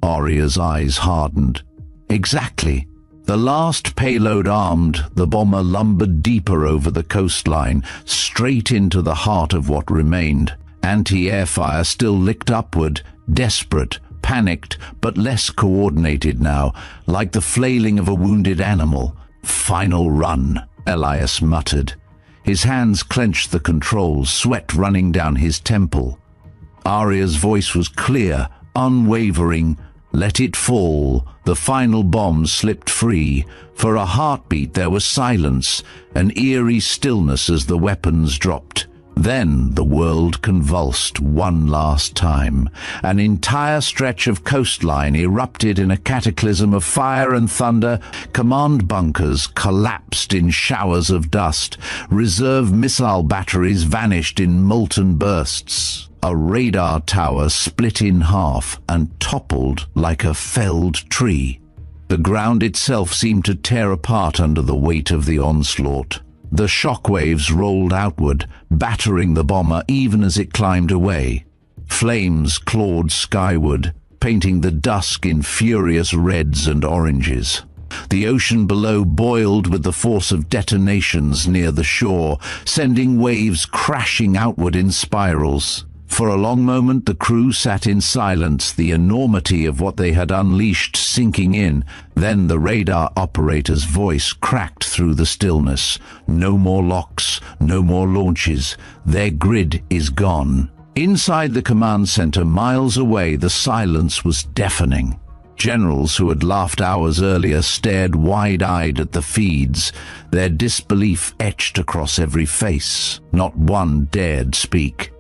Arya's eyes hardened. "Exactly." The last payload armed, the bomber lumbered deeper over the coastline, straight into the heart of what remained. Anti-air fire still licked upward, desperate, panicked, but less coordinated now, like the flailing of a wounded animal. "Final run," Elias muttered. His hands clenched the controls, sweat running down his temple. Arya's voice was clear, unwavering. "Let it fall." The final bomb slipped free. For a heartbeat there was silence, an eerie stillness as the weapons dropped. Then the world convulsed one last time. An entire stretch of coastline erupted in a cataclysm of fire and thunder. Command bunkers collapsed in showers of dust. Reserve missile batteries vanished in molten bursts. A radar tower split in half and toppled like a felled tree. The ground itself seemed to tear apart under the weight of the onslaught. The shockwaves rolled outward, battering the bomber even as it climbed away. Flames clawed skyward, painting the dusk in furious reds and oranges. The ocean below boiled with the force of detonations near the shore, sending waves crashing outward in spirals. For a long moment the crew sat in silence, the enormity of what they had unleashed sinking in. Then the radar operator's voice cracked through the stillness. "No more locks, no more launches. Their grid is gone." Inside the command center, miles away, the silence was deafening. Generals who had laughed hours earlier stared wide-eyed at the feeds, their disbelief etched across every face. Not one dared speak.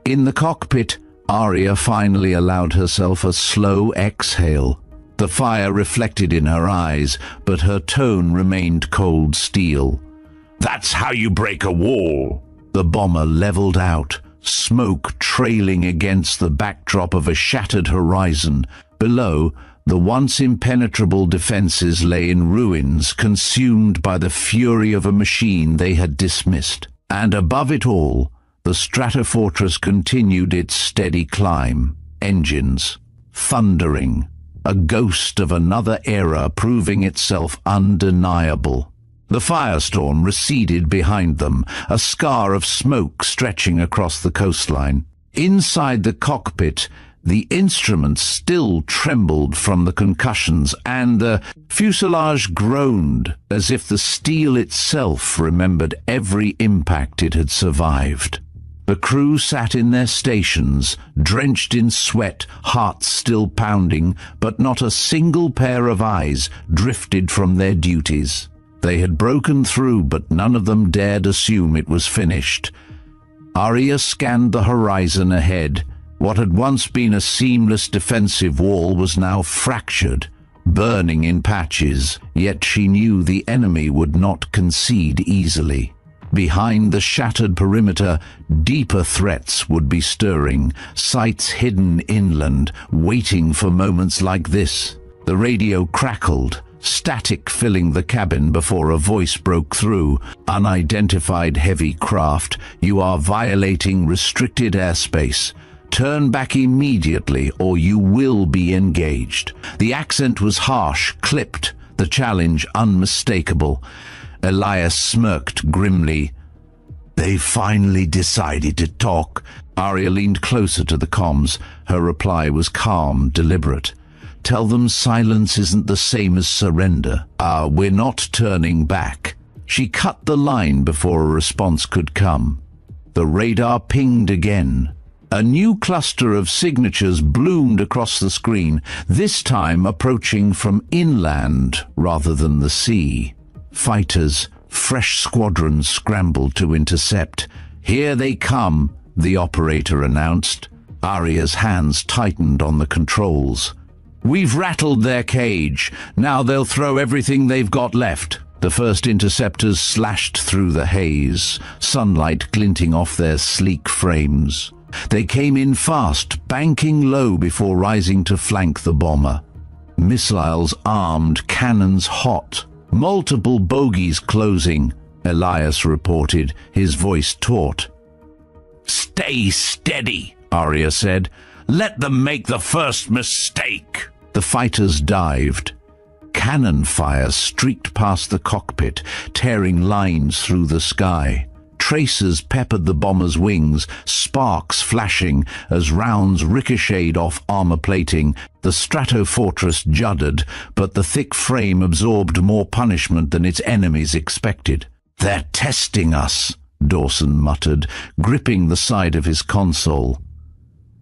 In the cockpit, Arya finally allowed herself a slow exhale. The fire reflected in her eyes, but her tone remained cold steel. "That's how you break a wall." The bomber leveled out, smoke trailing against the backdrop of a shattered horizon. Below, the once impenetrable defenses lay in ruins, consumed by the fury of a machine they had dismissed. And above it all, the Stratofortress continued its steady climb, engines thundering, a ghost of another era proving itself undeniable. The firestorm receded behind them, a scar of smoke stretching across the coastline. Inside the cockpit, the instruments still trembled from the concussions, and the fuselage groaned as if the steel itself remembered every impact it had survived. The crew sat in their stations, drenched in sweat, hearts still pounding, but not a single pair of eyes drifted from their duties. They had broken through, but none of them dared assume it was finished. Arya scanned the horizon ahead. What had once been a seamless defensive wall was now fractured, burning in patches, yet she knew the enemy would not concede easily. Behind the shattered perimeter, deeper threats would be stirring, sights hidden inland, waiting for moments like this. The radio crackled, static filling the cabin before a voice broke through. "Unidentified heavy craft, you are violating restricted airspace. Turn back immediately or you will be engaged." The accent was harsh, clipped, the challenge unmistakable. Elias smirked grimly. "They finally decided to talk." Arya leaned closer to the comms. Her reply was calm, deliberate. "Tell them silence isn't the same as surrender. We're not turning back." She cut the line before a response could come. The radar pinged again. A new cluster of signatures bloomed across the screen, this time approaching from inland rather than the sea. Fighters, fresh squadrons scrambled to intercept. "Here they come," the operator announced. Arya's hands tightened on the controls. "We've rattled their cage. Now they'll throw everything they've got left." The first interceptors slashed through the haze, sunlight glinting off their sleek frames. They came in fast, banking low before rising to flank the bomber. Missiles armed, cannons hot. "Multiple bogies closing," Elias reported, his voice taut. "Stay steady," Arya said. "Let them make the first mistake." The fighters dived. Cannon fire streaked past the cockpit, tearing lines through the sky. Tracers peppered the bomber's wings, sparks flashing as rounds ricocheted off armor plating. The Stratofortress juddered, but the thick frame absorbed more punishment than its enemies expected. "They're testing us," Dawson muttered, gripping the side of his console.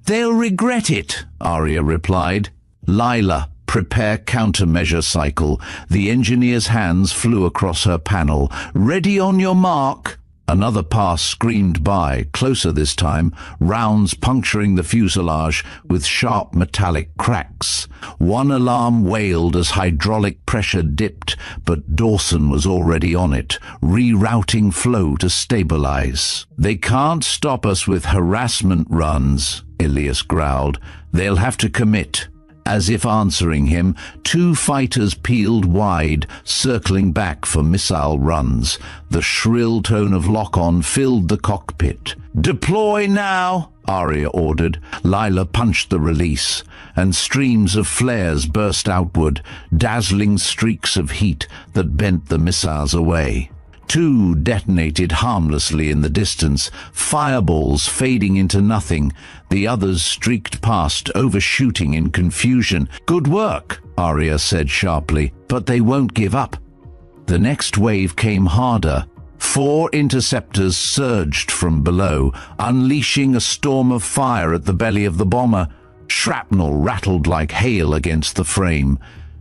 "They'll regret it," Arya replied. "Lila, prepare countermeasure cycle." The engineer's hands flew across her panel. "Ready on your mark." Another pass screamed by, closer this time, rounds puncturing the fuselage with sharp metallic cracks. One alarm wailed as hydraulic pressure dipped, but Dawson was already on it, rerouting flow to stabilize. "They can't stop us with harassment runs," Elias growled. "They'll have to commit." As if answering him, two fighters peeled wide, circling back for missile runs. The shrill tone of lock-on filled the cockpit. "Deploy now," Arya ordered. Lila punched the release, and streams of flares burst outward, dazzling streaks of heat that bent the missiles away. Two detonated harmlessly in the distance, fireballs fading into nothing. The others streaked past, overshooting in confusion. "Good work," Arya said sharply, "but they won't give up." The next wave came harder. 4 interceptors surged from below, unleashing a storm of fire at the belly of the bomber. Shrapnel rattled like hail against the frame.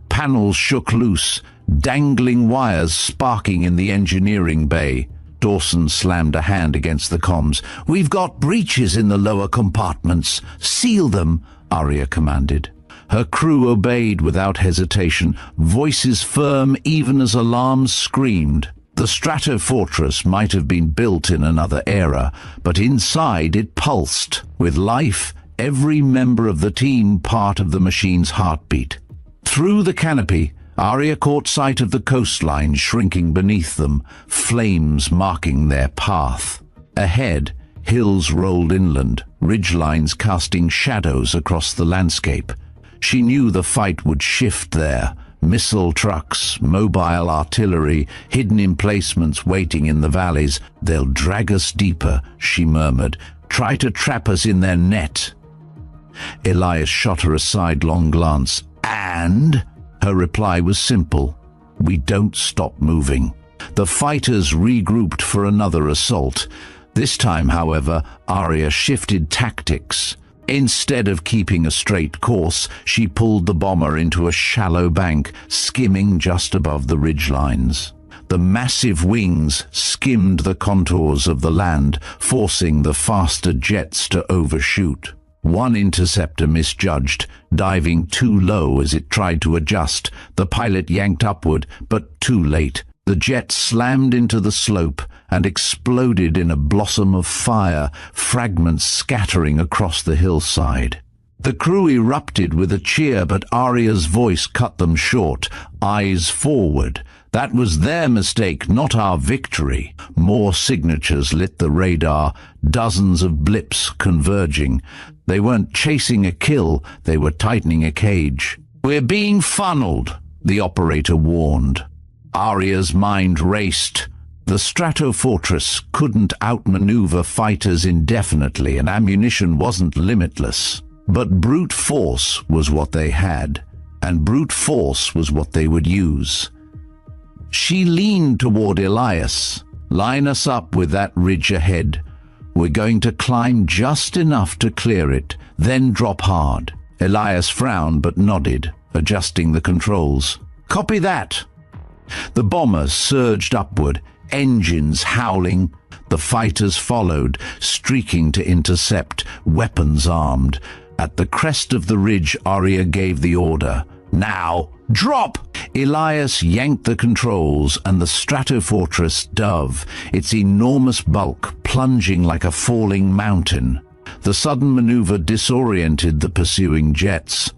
Panels shook loose, dangling wires sparking in the engineering bay. Dawson slammed a hand against the comms. "We've got breaches in the lower compartments. Seal them," Arya commanded. Her crew obeyed without hesitation, voices firm even as alarms screamed. The Stratofortress might have been built in another era, but inside it pulsed. With life, every member of the team part of the machine's heartbeat. Through the canopy, Arya caught sight of the coastline shrinking beneath them, flames marking their path. Ahead, hills rolled inland, ridgelines casting shadows across the landscape. She knew the fight would shift there. Missile trucks, mobile artillery, hidden emplacements waiting in the valleys. "They'll drag us deeper," she murmured. "Try to trap us in their net." Elias shot her a sidelong glance. "And?" Her reply was simple. "We don't stop moving." The fighters regrouped for another assault. This time, however, Arya shifted tactics. Instead of keeping a straight course, she pulled the bomber into a shallow bank, skimming just above the ridgelines. The massive wings skimmed the contours of the land, forcing the faster jets to overshoot. One interceptor misjudged, diving too low as it tried to adjust. The pilot yanked upward, but too late. The jet slammed into the slope and exploded in a blossom of fire, fragments scattering across the hillside. The crew erupted with a cheer, but Arya's voice cut them short. Eyes forward. That was their mistake, not our victory. More signatures lit the radar, dozens of blips converging. They weren't chasing a kill, they were tightening a cage. "We're being funneled," the operator warned. Arya's mind raced. The Stratofortress couldn't outmaneuver fighters indefinitely, and ammunition wasn't limitless. But brute force was what they had, and brute force was what they would use. She leaned toward Elias. "Line us up with that ridge ahead. We're going to climb just enough to clear it, then drop hard." Elias frowned but nodded, adjusting the controls. "Copy that." The bomber surged upward, engines howling. The fighters followed, streaking to intercept, weapons armed. At the crest of the ridge, Arya gave the order. "Now, drop!" Elias yanked the controls, and the Stratofortress dove, its enormous bulk plunging like a falling mountain. The sudden maneuver disoriented the pursuing jets.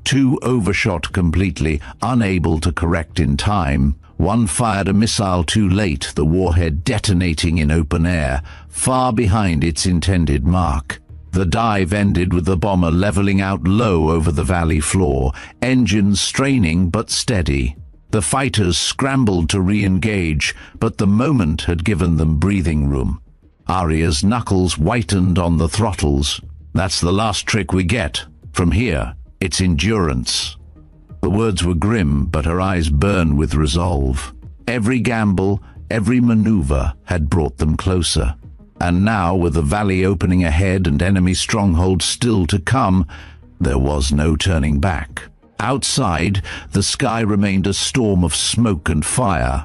Two overshot completely, unable to correct in time. One fired a missile too late, the warhead detonating in open air, far behind its intended mark. The dive ended with the bomber leveling out low over the valley floor, engines straining but steady. The fighters scrambled to re-engage, but the moment had given them breathing room. Arya's knuckles whitened on the throttles. "That's the last trick we get. From here, it's endurance." The words were grim, but her eyes burned with resolve. Every gamble, every maneuver had brought them closer. And now, with the valley opening ahead and enemy strongholds still to come, there was no turning back. Outside, the sky remained a storm of smoke and fire.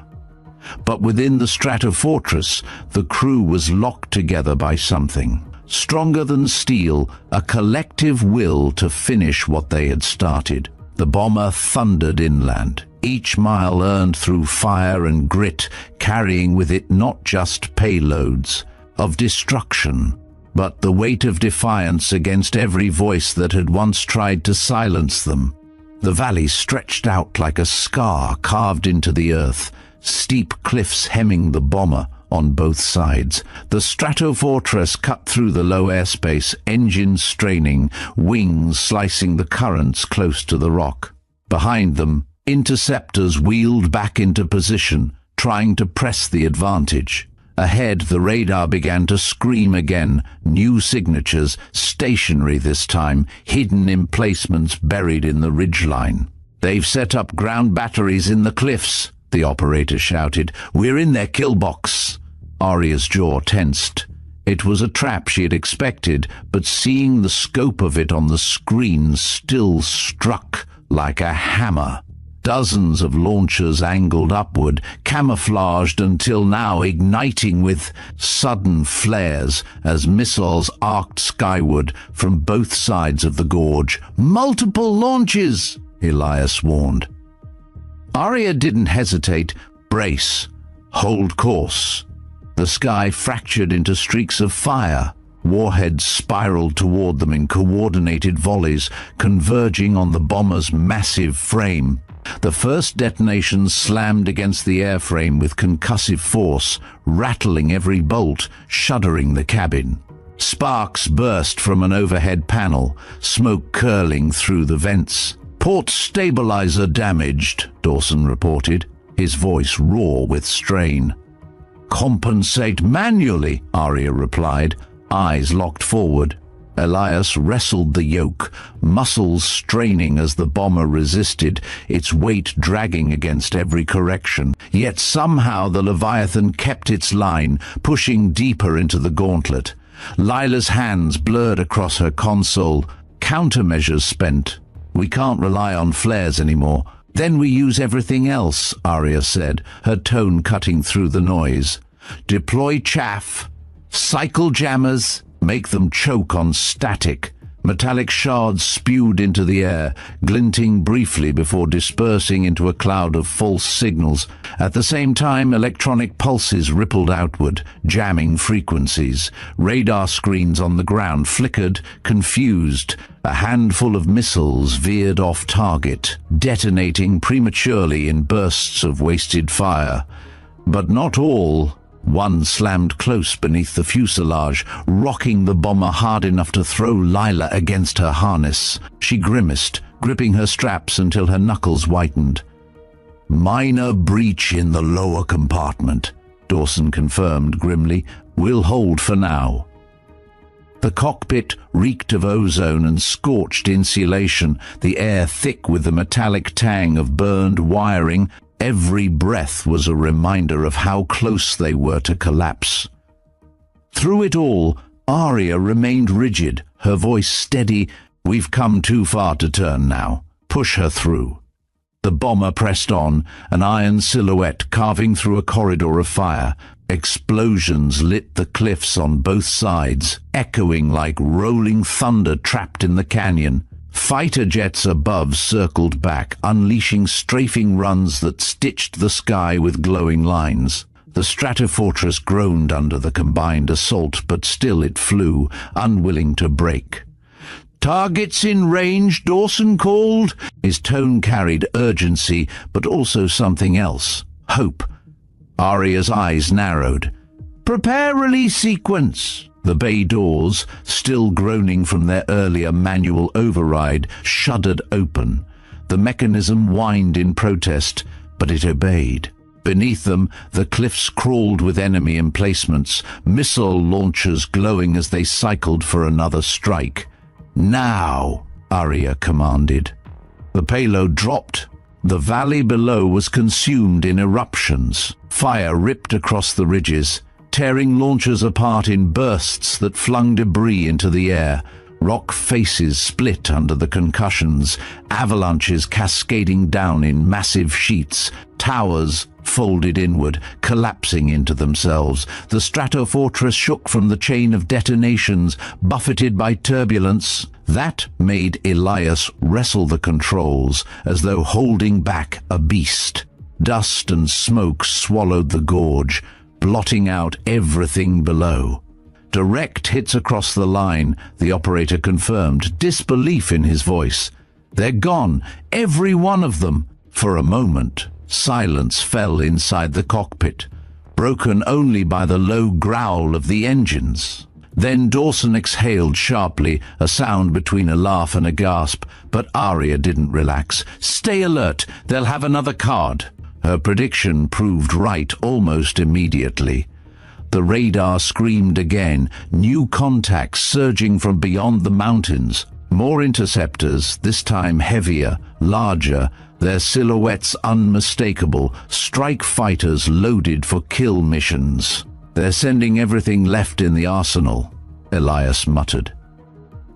But within the Stratofortress, the crew was locked together by something. Stronger than steel, a collective will to finish what they had started. The bomber thundered inland, each mile earned through fire and grit, carrying with it not just payloads of destruction, but the weight of defiance against every voice that had once tried to silence them. The valley stretched out like a scar carved into the earth, steep cliffs hemming the bomber on both sides. The Stratofortress cut through the low airspace, engines straining, wings slicing the currents close to the rock. Behind them, interceptors wheeled back into position, trying to press the advantage. Ahead, the radar began to scream again, new signatures, stationary this time, hidden emplacements buried in the ridgeline. "They've set up ground batteries in the cliffs," the operator shouted. "We're in their kill box." Arya's jaw tensed. It was a trap she had expected, but seeing the scope of it on the screen still struck like a hammer. Dozens of launchers angled upward, camouflaged until now igniting with sudden flares as missiles arced skyward from both sides of the gorge. "Multiple launches!" Elias warned. Arya didn't hesitate. "Brace. Hold course." The sky fractured into streaks of fire. Warheads spiraled toward them in coordinated volleys, converging on the bomber's massive frame. The first detonation slammed against the airframe with concussive force, rattling every bolt, shuddering the cabin. Sparks burst from an overhead panel, smoke curling through the vents. "Port stabilizer damaged," Dawson reported, his voice raw with strain. "Compensate manually," Arya replied, eyes locked forward. Elias wrestled the yoke, muscles straining as the bomber resisted, its weight dragging against every correction. Yet somehow the Leviathan kept its line, pushing deeper into the gauntlet. Lila's hands blurred across her console. Countermeasures spent. We can't rely on flares anymore. Then we use everything else, Arya said, her tone cutting through the noise. Deploy chaff, cycle jammers, make them choke on static. Metallic shards spewed into the air, glinting briefly before dispersing into a cloud of false signals. At the same time, electronic pulses rippled outward, jamming frequencies. Radar screens on the ground flickered, confused. A handful of missiles veered off target, detonating prematurely in bursts of wasted fire. But not all. One slammed close beneath the fuselage, rocking the bomber hard enough to throw Lila against her harness. She grimaced, gripping her straps until her knuckles whitened. Minor breach in the lower compartment, Dawson confirmed grimly. We'll hold for now. The cockpit reeked of ozone and scorched insulation, the air thick with the metallic tang of burned wiring. Every breath was a reminder of how close they were to collapse. Through it all, Arya remained rigid, her voice steady. We've come too far to turn now. Push her through. The bomber pressed on, an iron silhouette carving through a corridor of fire. Explosions lit the cliffs on both sides, echoing like rolling thunder trapped in the canyon. Fighter jets above circled back, unleashing strafing runs that stitched the sky with glowing lines. The Stratofortress groaned under the combined assault, but still it flew, unwilling to break. Targets in range, Dawson called. His tone carried urgency, but also something else. Hope. Arya's eyes narrowed. Prepare release sequence. The bay doors, still groaning from their earlier manual override, shuddered open. The mechanism whined in protest, but it obeyed. Beneath them, the cliffs crawled with enemy emplacements, missile launchers glowing as they cycled for another strike. Now, Arya commanded. The payload dropped. The valley below was consumed in eruptions. Fire ripped across the ridges, tearing launchers apart in bursts that flung debris into the air. Rock faces split under the concussions, avalanches cascading down in massive sheets, towers folded inward, collapsing into themselves. The Stratofortress shook from the chain of detonations, buffeted by turbulence. That made Elias wrestle the controls, as though holding back a beast. Dust and smoke swallowed the gorge, blotting out everything below. Direct hits across the line, the operator confirmed, disbelief in his voice. They're gone, every one of them. For a moment, silence fell inside the cockpit, broken only by the low growl of the engines. Then Dawson exhaled sharply, a sound between a laugh and a gasp, but Arya didn't relax. Stay alert, they'll have another card. Her prediction proved right almost immediately. The radar screamed again, new contacts surging from beyond the mountains. More interceptors, this time heavier, larger, their silhouettes unmistakable, strike fighters loaded for kill missions. They're sending everything left in the arsenal, Elias muttered.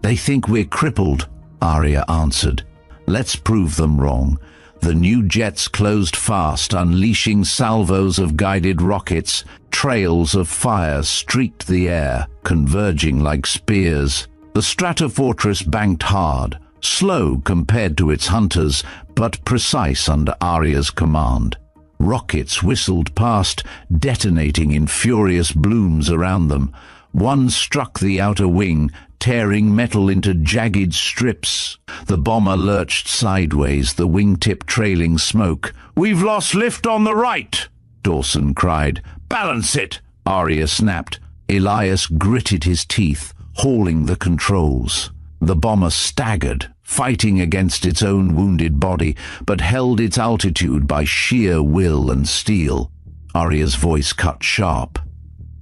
They think we're crippled, Arya answered. Let's prove them wrong. The new jets closed fast, unleashing salvos of guided rockets. Trails of fire streaked the air, converging like spears. The Stratofortress banked hard, slow compared to its hunters, but precise under Arya's command. Rockets whistled past, detonating in furious blooms around them. One struck the outer wing, tearing metal into jagged strips. The bomber lurched sideways, the wingtip trailing smoke. "We've lost lift on the right!" Dawson cried. "Balance it!" Arya snapped. Elias gritted his teeth, hauling the controls. The bomber staggered, fighting against its own wounded body, but held its altitude by sheer will and steel. Arya's voice cut sharp.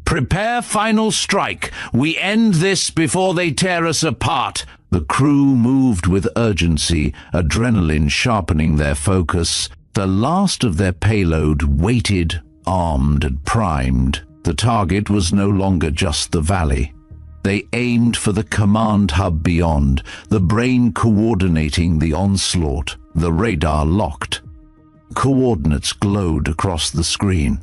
Prepare final strike. We end this before they tear us apart. The crew moved with urgency, adrenaline sharpening their focus. The last of their payload waited, armed and primed. The target was no longer just the valley. They aimed for the command hub beyond, the brain coordinating the onslaught. The radar locked. Coordinates glowed across the screen.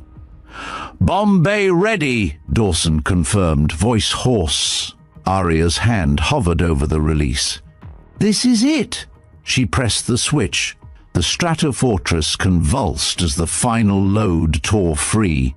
"Bomb bay ready," Dawson confirmed, voice hoarse. Arya's hand hovered over the release. "This is it." She pressed the switch. The Stratofortress convulsed as the final load tore free.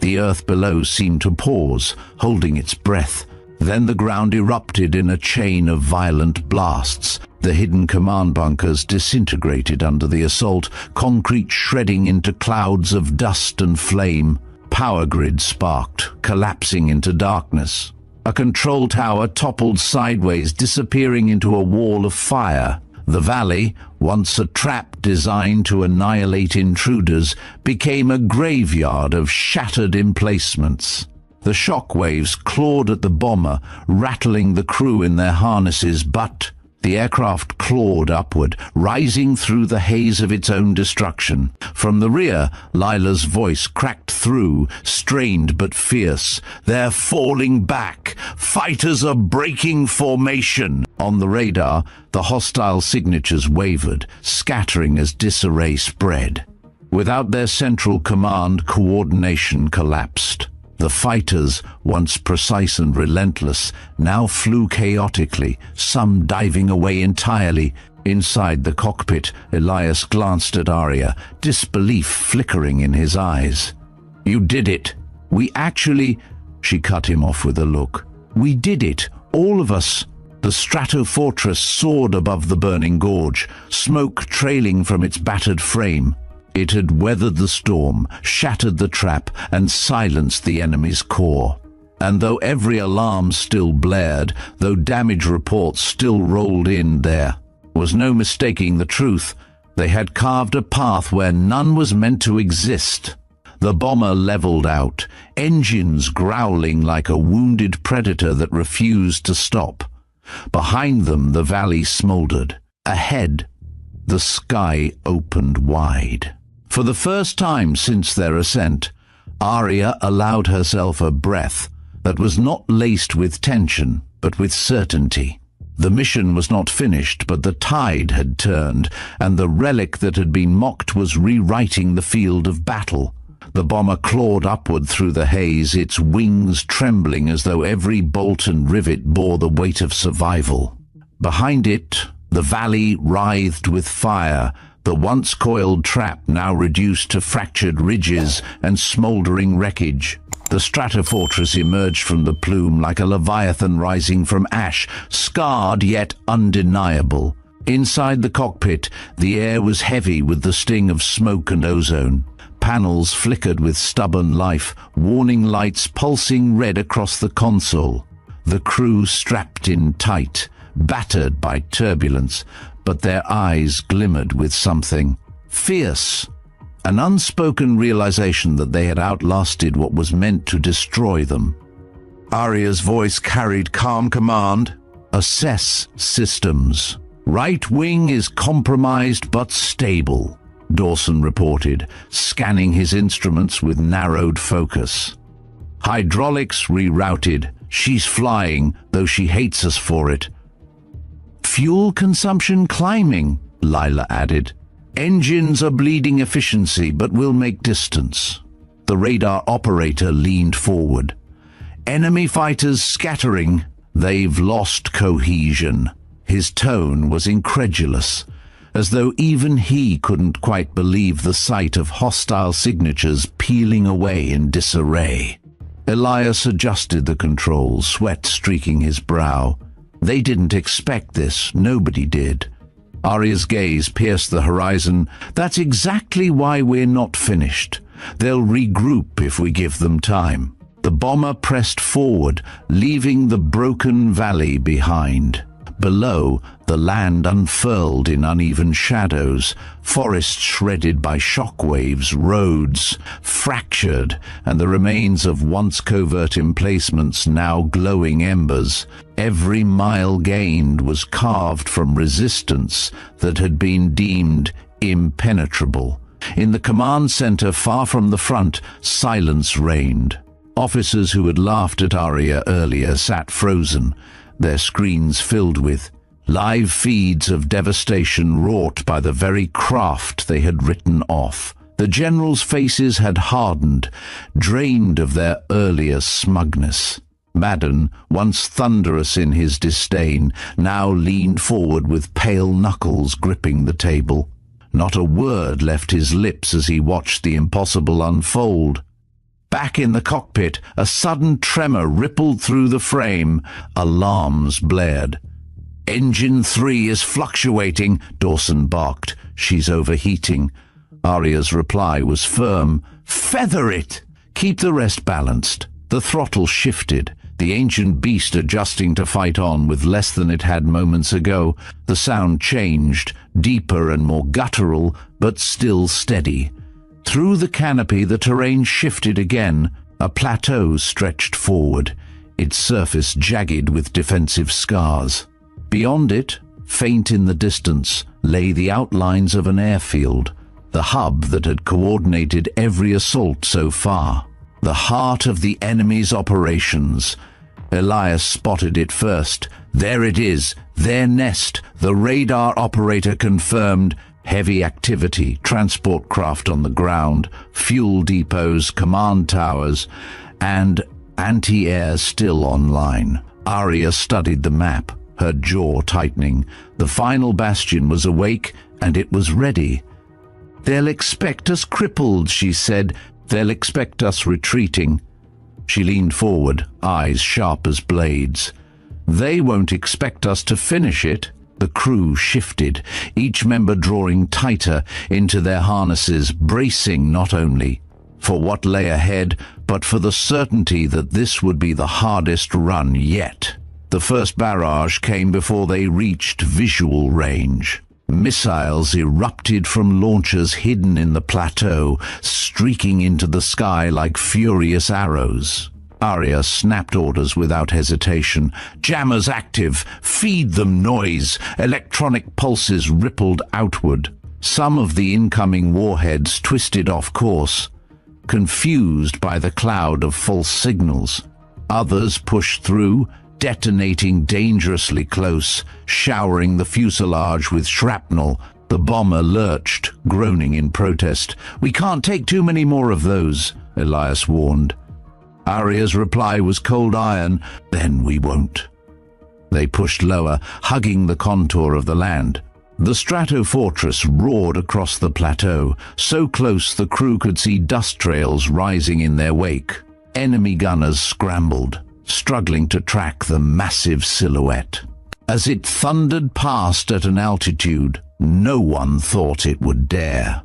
The earth below seemed to pause, holding its breath. Then the ground erupted in a chain of violent blasts. The hidden command bunkers disintegrated under the assault, concrete shredding into clouds of dust and flame. Power grids sparked, collapsing into darkness. A control tower toppled sideways, disappearing into a wall of fire. The valley, once a trap designed to annihilate intruders, became a graveyard of shattered emplacements. The shock waves clawed at the bomber, rattling the crew in their harnesses, but the aircraft clawed upward, rising through the haze of its own destruction. From the rear, Lila's voice cracked through, strained but fierce. "They're falling back. Fighters are breaking formation." On the radar, the hostile signatures wavered, scattering as disarray spread. Without their central command, coordination collapsed. The fighters, once precise and relentless, now flew chaotically, some diving away entirely. Inside the cockpit, Elias glanced at Arya, disbelief flickering in his eyes. "You did it. We actually—" She cut him off with a look. "We did it, all of us." The Stratofortress soared above the burning gorge, smoke trailing from its battered frame. It had weathered the storm, shattered the trap, and silenced the enemy's core. And though every alarm still blared, though damage reports still rolled in, there was no mistaking the truth. They had carved a path where none was meant to exist. The bomber leveled out, engines growling like a wounded predator that refused to stop. Behind them, the valley smoldered. Ahead, the sky opened wide. For the first time since their ascent, Arya allowed herself a breath that was not laced with tension, but with certainty. The mission was not finished, but the tide had turned, and the relic that had been mocked was rewriting the field of battle. The bomber clawed upward through the haze, its wings trembling as though every bolt and rivet bore the weight of survival. Behind it, the valley writhed with fire, the once coiled trap now reduced to fractured ridges and smoldering wreckage. The Stratofortress emerged from the plume like a leviathan rising from ash, scarred yet undeniable. Inside the cockpit, the air was heavy with the sting of smoke and ozone. Panels flickered with stubborn life, warning lights pulsing red across the console. The crew strapped in tight, battered by turbulence, but their eyes glimmered with something fierce, an unspoken realization that they had outlasted what was meant to destroy them. Arya's voice carried calm command. "Assess systems. Right wing is compromised but stable," Dawson reported, scanning his instruments with narrowed focus. "Hydraulics rerouted. She's flying, though she hates us for it." "Fuel consumption climbing," Lila added. "Engines are bleeding efficiency, but will make distance." The radar operator leaned forward. "Enemy fighters scattering. They've lost cohesion." His tone was incredulous, as though even he couldn't quite believe the sight of hostile signatures peeling away in disarray. Elias adjusted the controls, sweat streaking his brow. They didn't expect this. Nobody did. Arya's gaze pierced the horizon. "That's exactly why we're not finished. They'll regroup if we give them time." The bomber pressed forward, leaving the broken valley behind. Below, the land unfurled in uneven shadows, forests shredded by shockwaves, roads fractured, and the remains of once covert emplacements now glowing embers. Every mile gained was carved from resistance that had been deemed impenetrable. In the command center, far from the front, silence reigned. Officers who had laughed at Arya earlier sat frozen, their screens filled with live feeds of devastation wrought by the very craft they had written off. The generals' faces had hardened, drained of their earlier smugness. Madden, once thunderous in his disdain, now leaned forward with pale knuckles gripping the table. Not a word left his lips as he watched the impossible unfold. Back in the cockpit, a sudden tremor rippled through the frame. Alarms blared. "Engine 3 is fluctuating," Dawson barked. "She's overheating." Arya's reply was firm. "Feather it! Keep the rest balanced." The throttle shifted, the ancient beast adjusting to fight on with less than it had moments ago. The sound changed, deeper and more guttural, but still steady. Through the canopy, the terrain shifted again. A plateau stretched forward, its surface jagged with defensive scars. Beyond it, faint in the distance, lay the outlines of an airfield, the hub that had coordinated every assault so far. The heart of the enemy's operations. Elias spotted it first. There it is, their nest. The radar operator confirmed. Heavy activity, transport craft on the ground, fuel depots, command towers, and anti-air still online. Arya studied the map, her jaw tightening. The final bastion was awake, and it was ready. "They'll expect us crippled," she said. "They'll expect us retreating." She leaned forward, eyes sharp as blades. "They won't expect us to finish it." The crew shifted, each member drawing tighter into their harnesses, bracing not only for what lay ahead, but for the certainty that this would be the hardest run yet. The first barrage came before they reached visual range. Missiles erupted from launchers hidden in the plateau, streaking into the sky like furious arrows. Arya snapped orders without hesitation. "Jammers active! Feed them noise!" Electronic pulses rippled outward. Some of the incoming warheads twisted off course, confused by the cloud of false signals. Others pushed through, detonating dangerously close, showering the fuselage with shrapnel. The bomber lurched, groaning in protest. "We can't take too many more of those," Elias warned. Arya's reply was cold iron. "Then we won't." They pushed lower, hugging the contour of the land. The Stratofortress roared across the plateau, so close the crew could see dust trails rising in their wake. Enemy gunners scrambled, struggling to track the massive silhouette. As it thundered past at an altitude no one thought it would dare.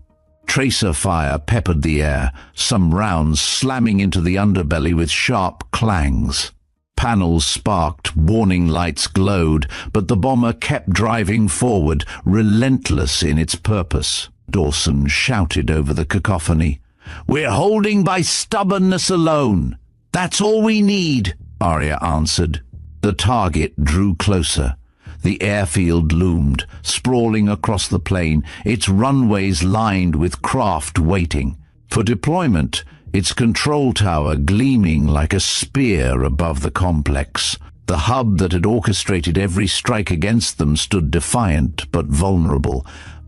Tracer fire peppered the air, some rounds slamming into the underbelly with sharp clangs. Panels sparked, warning lights glowed, but the bomber kept driving forward, relentless in its purpose. Dawson shouted over the cacophony. "We're holding by stubbornness alone. That's all we need," Arya answered. The target drew closer. The airfield loomed, sprawling across the plain, its runways lined with craft waiting for deployment, its control tower gleaming like a spear above the complex. The hub that had orchestrated every strike against them stood defiant but vulnerable.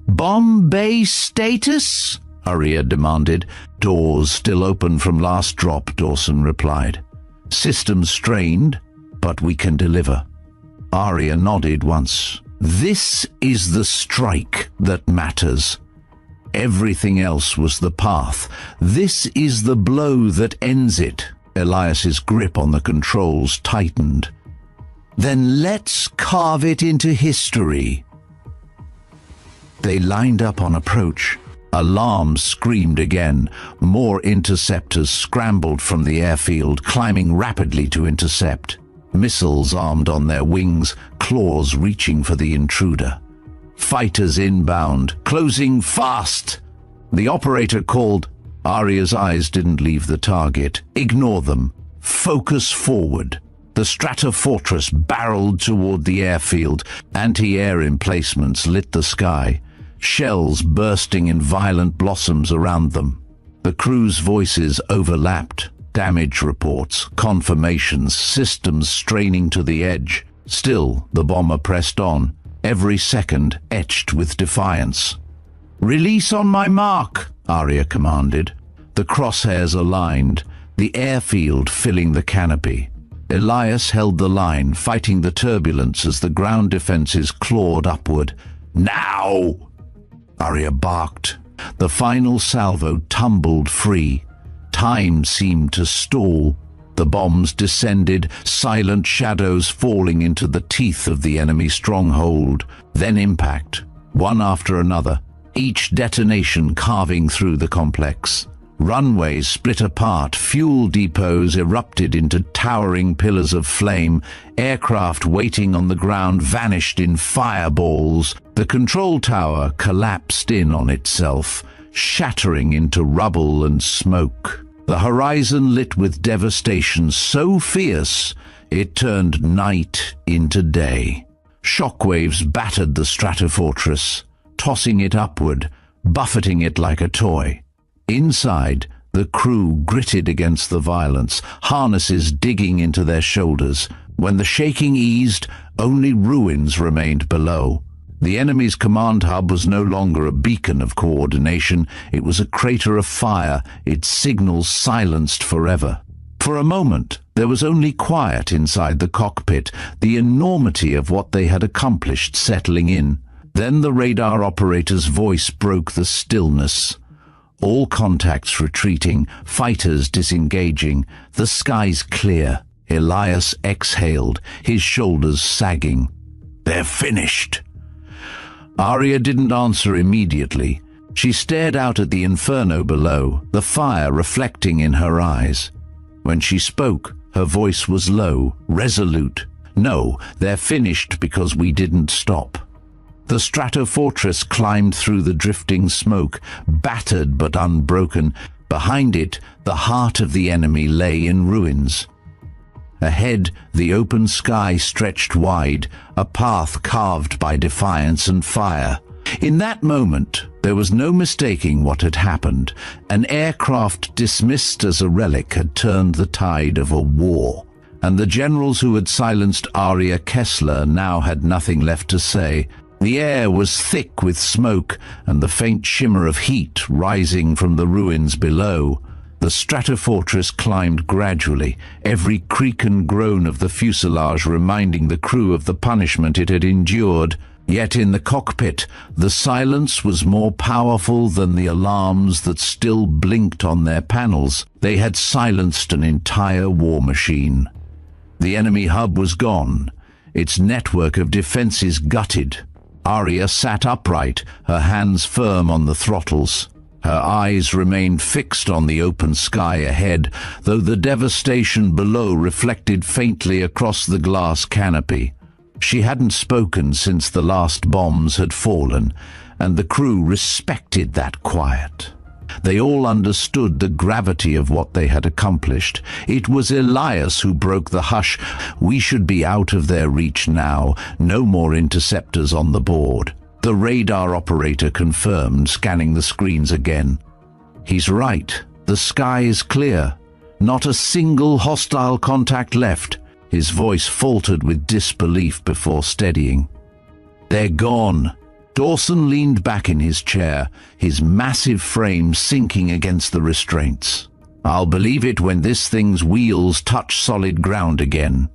"Bomb bay status?" Arya demanded. "Doors still open from last drop," Dawson replied. "Systems strained, but we can deliver." Arya nodded once. "This is the strike that matters. Everything else was the path. This is the blow that ends it." Elias's grip on the controls tightened. "Then let's carve it into history." They lined up on approach. Alarms screamed again. More interceptors scrambled from the airfield, climbing rapidly to intercept. Missiles armed on their wings, claws reaching for the intruder. Fighters inbound, closing fast. The operator called. Arya's eyes didn't leave the target. Ignore them. Focus forward. The Stratofortress barreled toward the airfield. Anti-air emplacements lit the sky, shells bursting in violent blossoms around them. The crew's voices overlapped. Damage reports, confirmations, systems straining to the edge. Still, the bomber pressed on, every second etched with defiance. "Release on my mark," Arya commanded. The crosshairs aligned, the airfield filling the canopy. Elias held the line, fighting the turbulence as the ground defenses clawed upward. "Now!" Arya barked. The final salvo tumbled free. Time seemed to stall. The bombs descended, silent shadows falling into the teeth of the enemy stronghold. Then impact, one after another, each detonation carving through the complex. Runways split apart, fuel depots erupted into towering pillars of flame, aircraft waiting on the ground vanished in fireballs. The control tower collapsed in on itself, shattering into rubble and smoke. The horizon lit with devastation so fierce it turned night into day. Shockwaves battered the Stratofortress, tossing it upward, buffeting it like a toy. Inside, the crew gritted against the violence, harnesses digging into their shoulders. When the shaking eased, only ruins remained below. The enemy's command hub was no longer a beacon of coordination. It was a crater of fire, its signals silenced forever. For a moment, there was only quiet inside the cockpit, the enormity of what they had accomplished settling in. Then the radar operator's voice broke the stillness. All contacts retreating, fighters disengaging, the skies clear. Elias exhaled, his shoulders sagging. "They're finished." Arya didn't answer immediately. She stared out at the inferno below, the fire reflecting in her eyes. When she spoke, her voice was low, resolute. "No, they're finished because we didn't stop." The Stratofortress climbed through the drifting smoke, battered but unbroken. Behind it, the heart of the enemy lay in ruins. Ahead, the open sky stretched wide, a path carved by defiance and fire. In that moment, there was no mistaking what had happened. An aircraft dismissed as a relic had turned the tide of a war. And the generals who had silenced Arya Kessler now had nothing left to say. The air was thick with smoke and the faint shimmer of heat rising from the ruins below. The Stratofortress climbed gradually, every creak and groan of the fuselage reminding the crew of the punishment it had endured. Yet in the cockpit, the silence was more powerful than the alarms that still blinked on their panels. They had silenced an entire war machine. The enemy hub was gone, its network of defenses gutted. Arya sat upright, her hands firm on the throttles. Her eyes remained fixed on the open sky ahead, though the devastation below reflected faintly across the glass canopy. She hadn't spoken since the last bombs had fallen, and the crew respected that quiet. They all understood the gravity of what they had accomplished. It was Elias who broke the hush. We should be out of their reach now. No more interceptors on the board. The radar operator confirmed, scanning the screens again. He's right. The sky is clear. Not a single hostile contact left. His voice faltered with disbelief before steadying. They're gone. Dawson leaned back in his chair, his massive frame sinking against the restraints. I'll believe it when this thing's wheels touch solid ground again.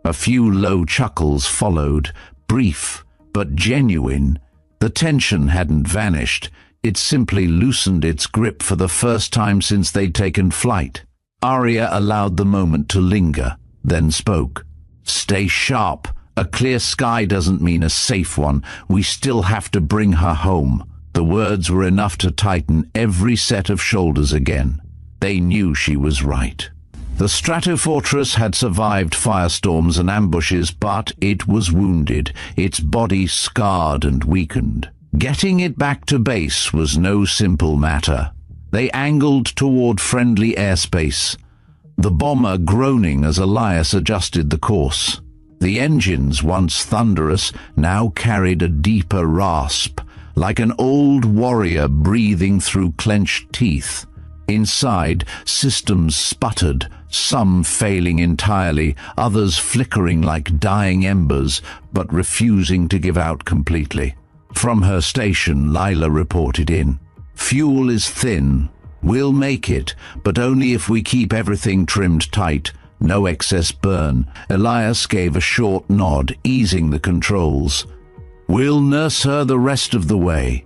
A few low chuckles followed, brief but genuine. The tension hadn't vanished. It simply loosened its grip for the first time since they'd taken flight. Arya allowed the moment to linger, then spoke. Stay sharp. A clear sky doesn't mean a safe one. We still have to bring her home. The words were enough to tighten every set of shoulders again. They knew she was right. The Stratofortress had survived firestorms and ambushes, but it was wounded, its body scarred and weakened. Getting it back to base was no simple matter. They angled toward friendly airspace, the bomber groaning as Elias adjusted the course. The engines, once thunderous, now carried a deeper rasp, like an old warrior breathing through clenched teeth. Inside, systems sputtered, some failing entirely, others flickering like dying embers, but refusing to give out completely. From her station, Lila reported in. "Fuel is thin. We'll make it, but only if we keep everything trimmed tight. No excess burn." Elias gave a short nod, easing the controls. "We'll nurse her the rest of the way."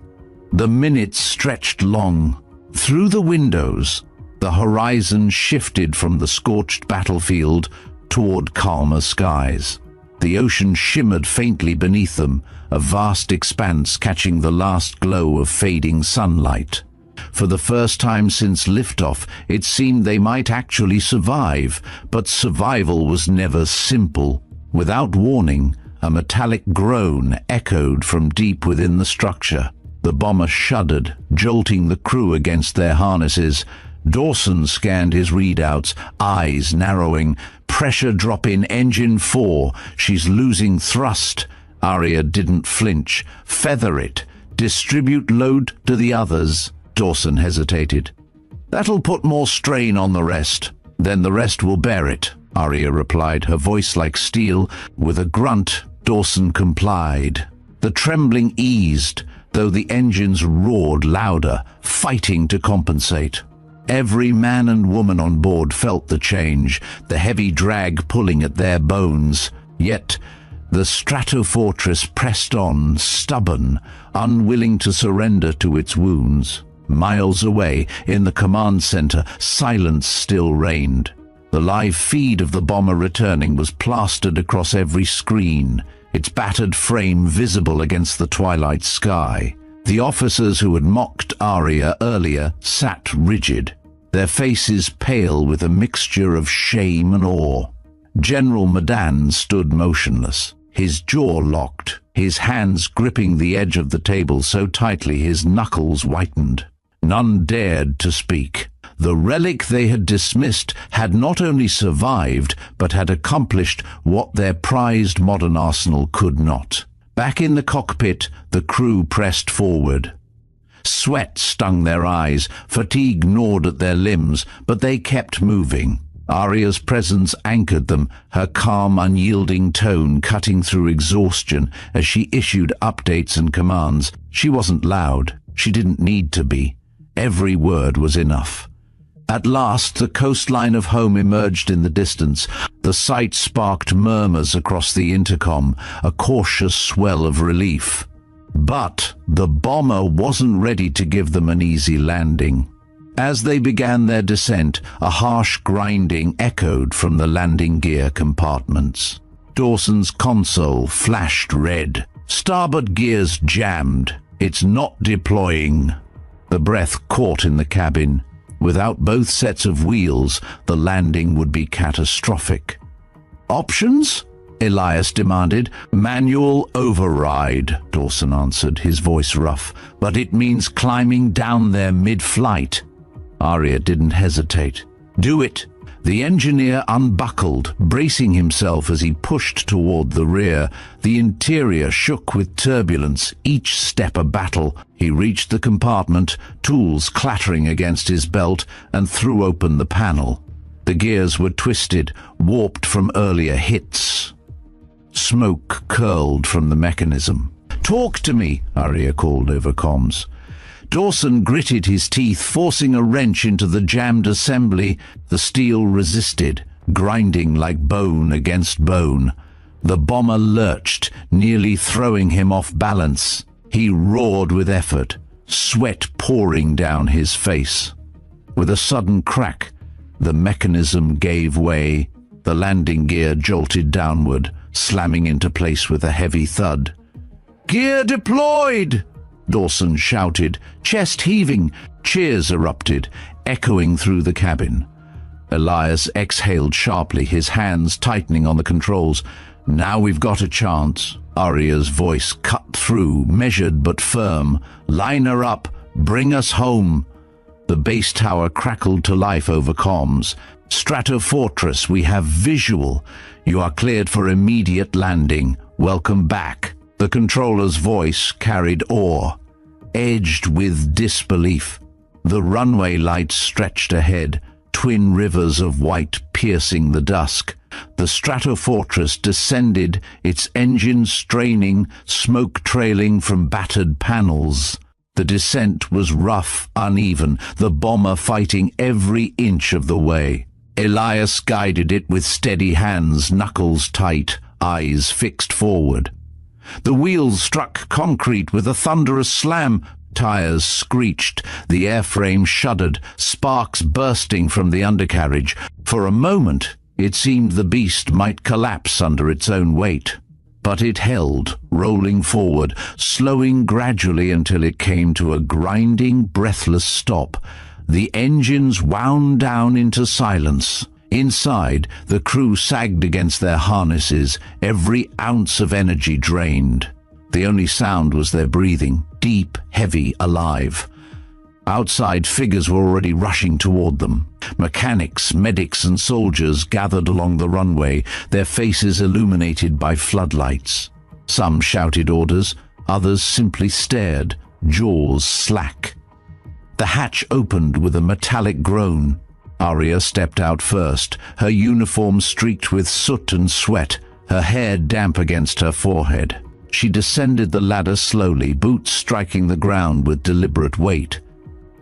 The minutes stretched long. Through the windows, the horizon shifted from the scorched battlefield toward calmer skies. The ocean shimmered faintly beneath them, a vast expanse catching the last glow of fading sunlight. For the first time since liftoff, it seemed they might actually survive, but survival was never simple. Without warning, a metallic groan echoed from deep within the structure. The bomber shuddered, jolting the crew against their harnesses. Dawson scanned his readouts, eyes narrowing. "Pressure drop in engine 4. She's losing thrust." Arya didn't flinch. "Feather it. Distribute load to the others." Dawson hesitated. "That'll put more strain on the rest." "Then the rest will bear it," Arya replied, her voice like steel. With a grunt, Dawson complied. The trembling eased, though the engines roared louder, fighting to compensate. Every man and woman on board felt the change, the heavy drag pulling at their bones. Yet the Stratofortress pressed on, stubborn, unwilling to surrender to its wounds. Miles away, in the command center, silence still reigned. The live feed of the bomber returning was plastered across every screen, its battered frame visible against the twilight sky. The officers who had mocked Arya earlier sat rigid, their faces pale with a mixture of shame and awe. General Medan stood motionless, his jaw locked, his hands gripping the edge of the table so tightly his knuckles whitened. None dared to speak. The relic they had dismissed had not only survived, but had accomplished what their prized modern arsenal could not. Back in the cockpit, the crew pressed forward. Sweat stung their eyes, fatigue gnawed at their limbs, but they kept moving. Arya's presence anchored them, her calm, unyielding tone cutting through exhaustion as she issued updates and commands. She wasn't loud. She didn't need to be. Every word was enough. At last, the coastline of home emerged in the distance. The sight sparked murmurs across the intercom, a cautious swell of relief. But the bomber wasn't ready to give them an easy landing. As they began their descent, a harsh grinding echoed from the landing gear compartments. Dawson's console flashed red. "Starboard gears jammed. It's not deploying." The breath caught in the cabin. Without both sets of wheels, the landing would be catastrophic. "Options?" Elias demanded. "Manual override," Dawson answered, his voice rough. "But it means climbing down there mid-flight." Arya didn't hesitate. "Do it." The engineer unbuckled, bracing himself as he pushed toward the rear. The interior shook with turbulence, each step a battle. He reached the compartment, tools clattering against his belt, and threw open the panel. The gears were twisted, warped from earlier hits. Smoke curled from the mechanism. "Talk to me," Arya called over comms. Dawson gritted his teeth, forcing a wrench into the jammed assembly. The steel resisted, grinding like bone against bone. The bomber lurched, nearly throwing him off balance. He roared with effort, sweat pouring down his face. With a sudden crack, the mechanism gave way. The landing gear jolted downward, slamming into place with a heavy thud. "Gear deployed!" Dawson shouted, chest heaving. Cheers erupted, echoing through the cabin. Elias exhaled sharply, his hands tightening on the controls. "Now we've got a chance." Arya's voice cut through, measured but firm. "Line her up. Bring us home." The base tower crackled to life over comms. "Strato Fortress, we have visual. You are cleared for immediate landing. Welcome back." The controller's voice carried awe, edged with disbelief. The runway lights stretched ahead, twin rivers of white piercing the dusk. The Stratofortress descended, its engine straining, smoke trailing from battered panels. The descent was rough, uneven, the bomber fighting every inch of the way. Elias guided it with steady hands, knuckles tight, eyes fixed forward. The wheels struck concrete with a thunderous slam. Tires screeched, the airframe shuddered, sparks bursting from the undercarriage. For a moment, it seemed the beast might collapse under its own weight. But it held, rolling forward, slowing gradually until it came to a grinding, breathless stop. The engines wound down into silence. Inside, the crew sagged against their harnesses, every ounce of energy drained. The only sound was their breathing, deep, heavy, alive. Outside, figures were already rushing toward them. Mechanics, medics, and soldiers gathered along the runway, their faces illuminated by floodlights. Some shouted orders, others simply stared, jaws slack. The hatch opened with a metallic groan. Arya stepped out first, her uniform streaked with soot and sweat, her hair damp against her forehead. She descended the ladder slowly, boots striking the ground with deliberate weight.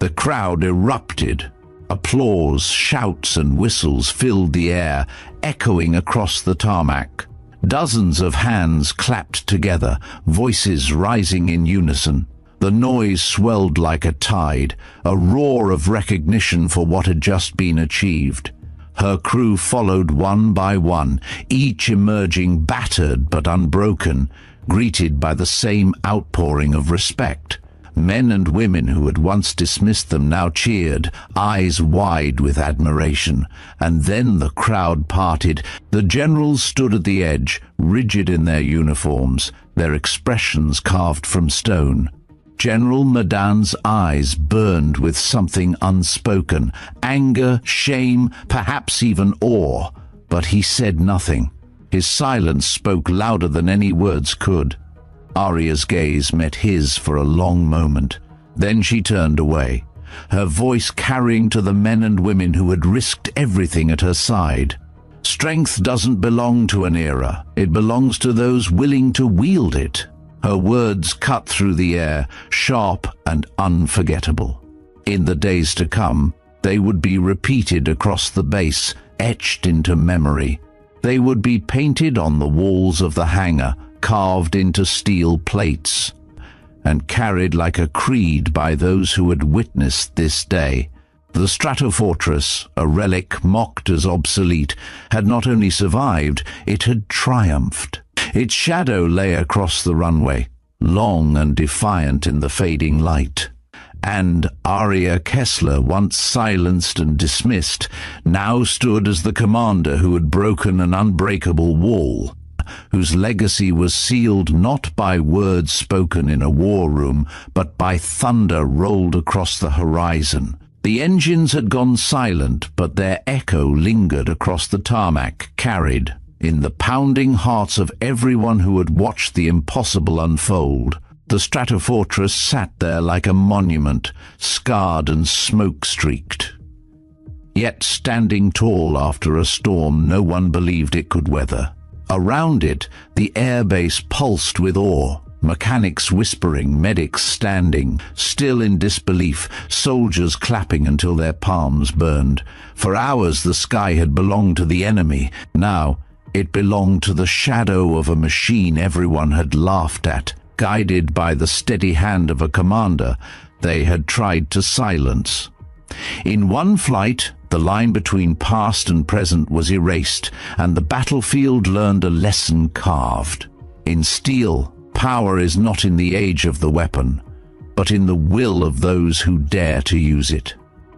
The crowd erupted. Applause, shouts, and whistles filled the air, echoing across the tarmac. Dozens of hands clapped together, voices rising in unison. The noise swelled like a tide, a roar of recognition for what had just been achieved. Her crew followed one by one, each emerging battered but unbroken, greeted by the same outpouring of respect. Men and women who had once dismissed them now cheered, eyes wide with admiration. And then the crowd parted. The generals stood at the edge, rigid in their uniforms, their expressions carved from stone. General Medan's eyes burned with something unspoken, anger, shame, perhaps even awe. But he said nothing. His silence spoke louder than any words could. Arya's gaze met his for a long moment. Then she turned away, her voice carrying to the men and women who had risked everything at her side. Strength doesn't belong to an era. It belongs to those willing to wield it. Her words cut through the air, sharp and unforgettable. In the days to come, they would be repeated across the base, etched into memory. They would be painted on the walls of the hangar, carved into steel plates, and carried like a creed by those who had witnessed this day. The Stratofortress, a relic mocked as obsolete, had not only survived, it had triumphed. Its shadow lay across the runway, long and defiant in the fading light. And Arya Kessler, once silenced and dismissed, now stood as the commander who had broken an unbreakable wall, whose legacy was sealed not by words spoken in a war room, but by thunder rolled across the horizon. The engines had gone silent, but their echo lingered across the tarmac, carried in the pounding hearts of everyone who had watched the impossible unfold. The Stratofortress sat there like a monument, scarred and smoke-streaked. Yet standing tall after a storm no one believed it could weather. Around it, the airbase pulsed with awe, mechanics whispering, medics standing, still in disbelief, soldiers clapping until their palms burned. For hours the sky had belonged to the enemy. Now it belonged to the shadow of a machine everyone had laughed at. Guided by the steady hand of a commander they had tried to silence. In one flight, the line between past and present was erased, and the battlefield learned a lesson carved. In steel, power is not in the age of the weapon, but in the will of those who dare to use it.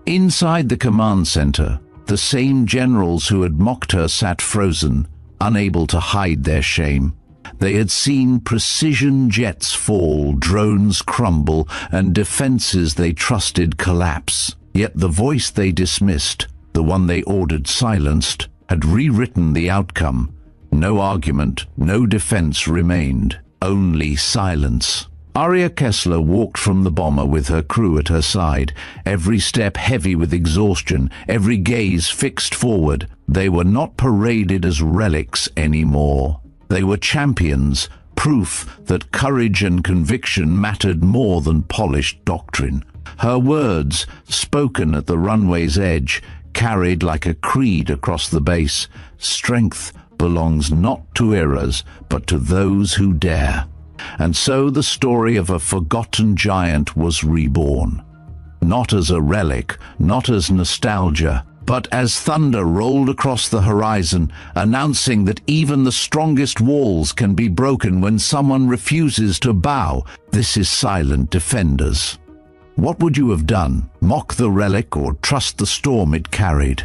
Inside the command center, The same generals who had mocked her sat frozen, unable to hide their shame. They had seen precision jets fall, drones crumble, and defenses they trusted collapse. Yet the voice they dismissed, the one they ordered silenced, had rewritten the outcome. No argument, no defense remained, only silence. Arya Kessler walked from the bomber with her crew at her side, every step heavy with exhaustion, every gaze fixed forward. They were not paraded as relics anymore. They were champions, proof that courage and conviction mattered more than polished doctrine. Her words, spoken at the runway's edge, carried like a creed across the base. Strength belongs not to eras, but to those who dare. And so the story of a forgotten giant was reborn. Not as a relic, not as nostalgia, but as thunder rolled across the horizon, announcing that even the strongest walls can be broken when someone refuses to bow. This is Silent Defenders. What would you have done? Mock the relic or trust the storm it carried?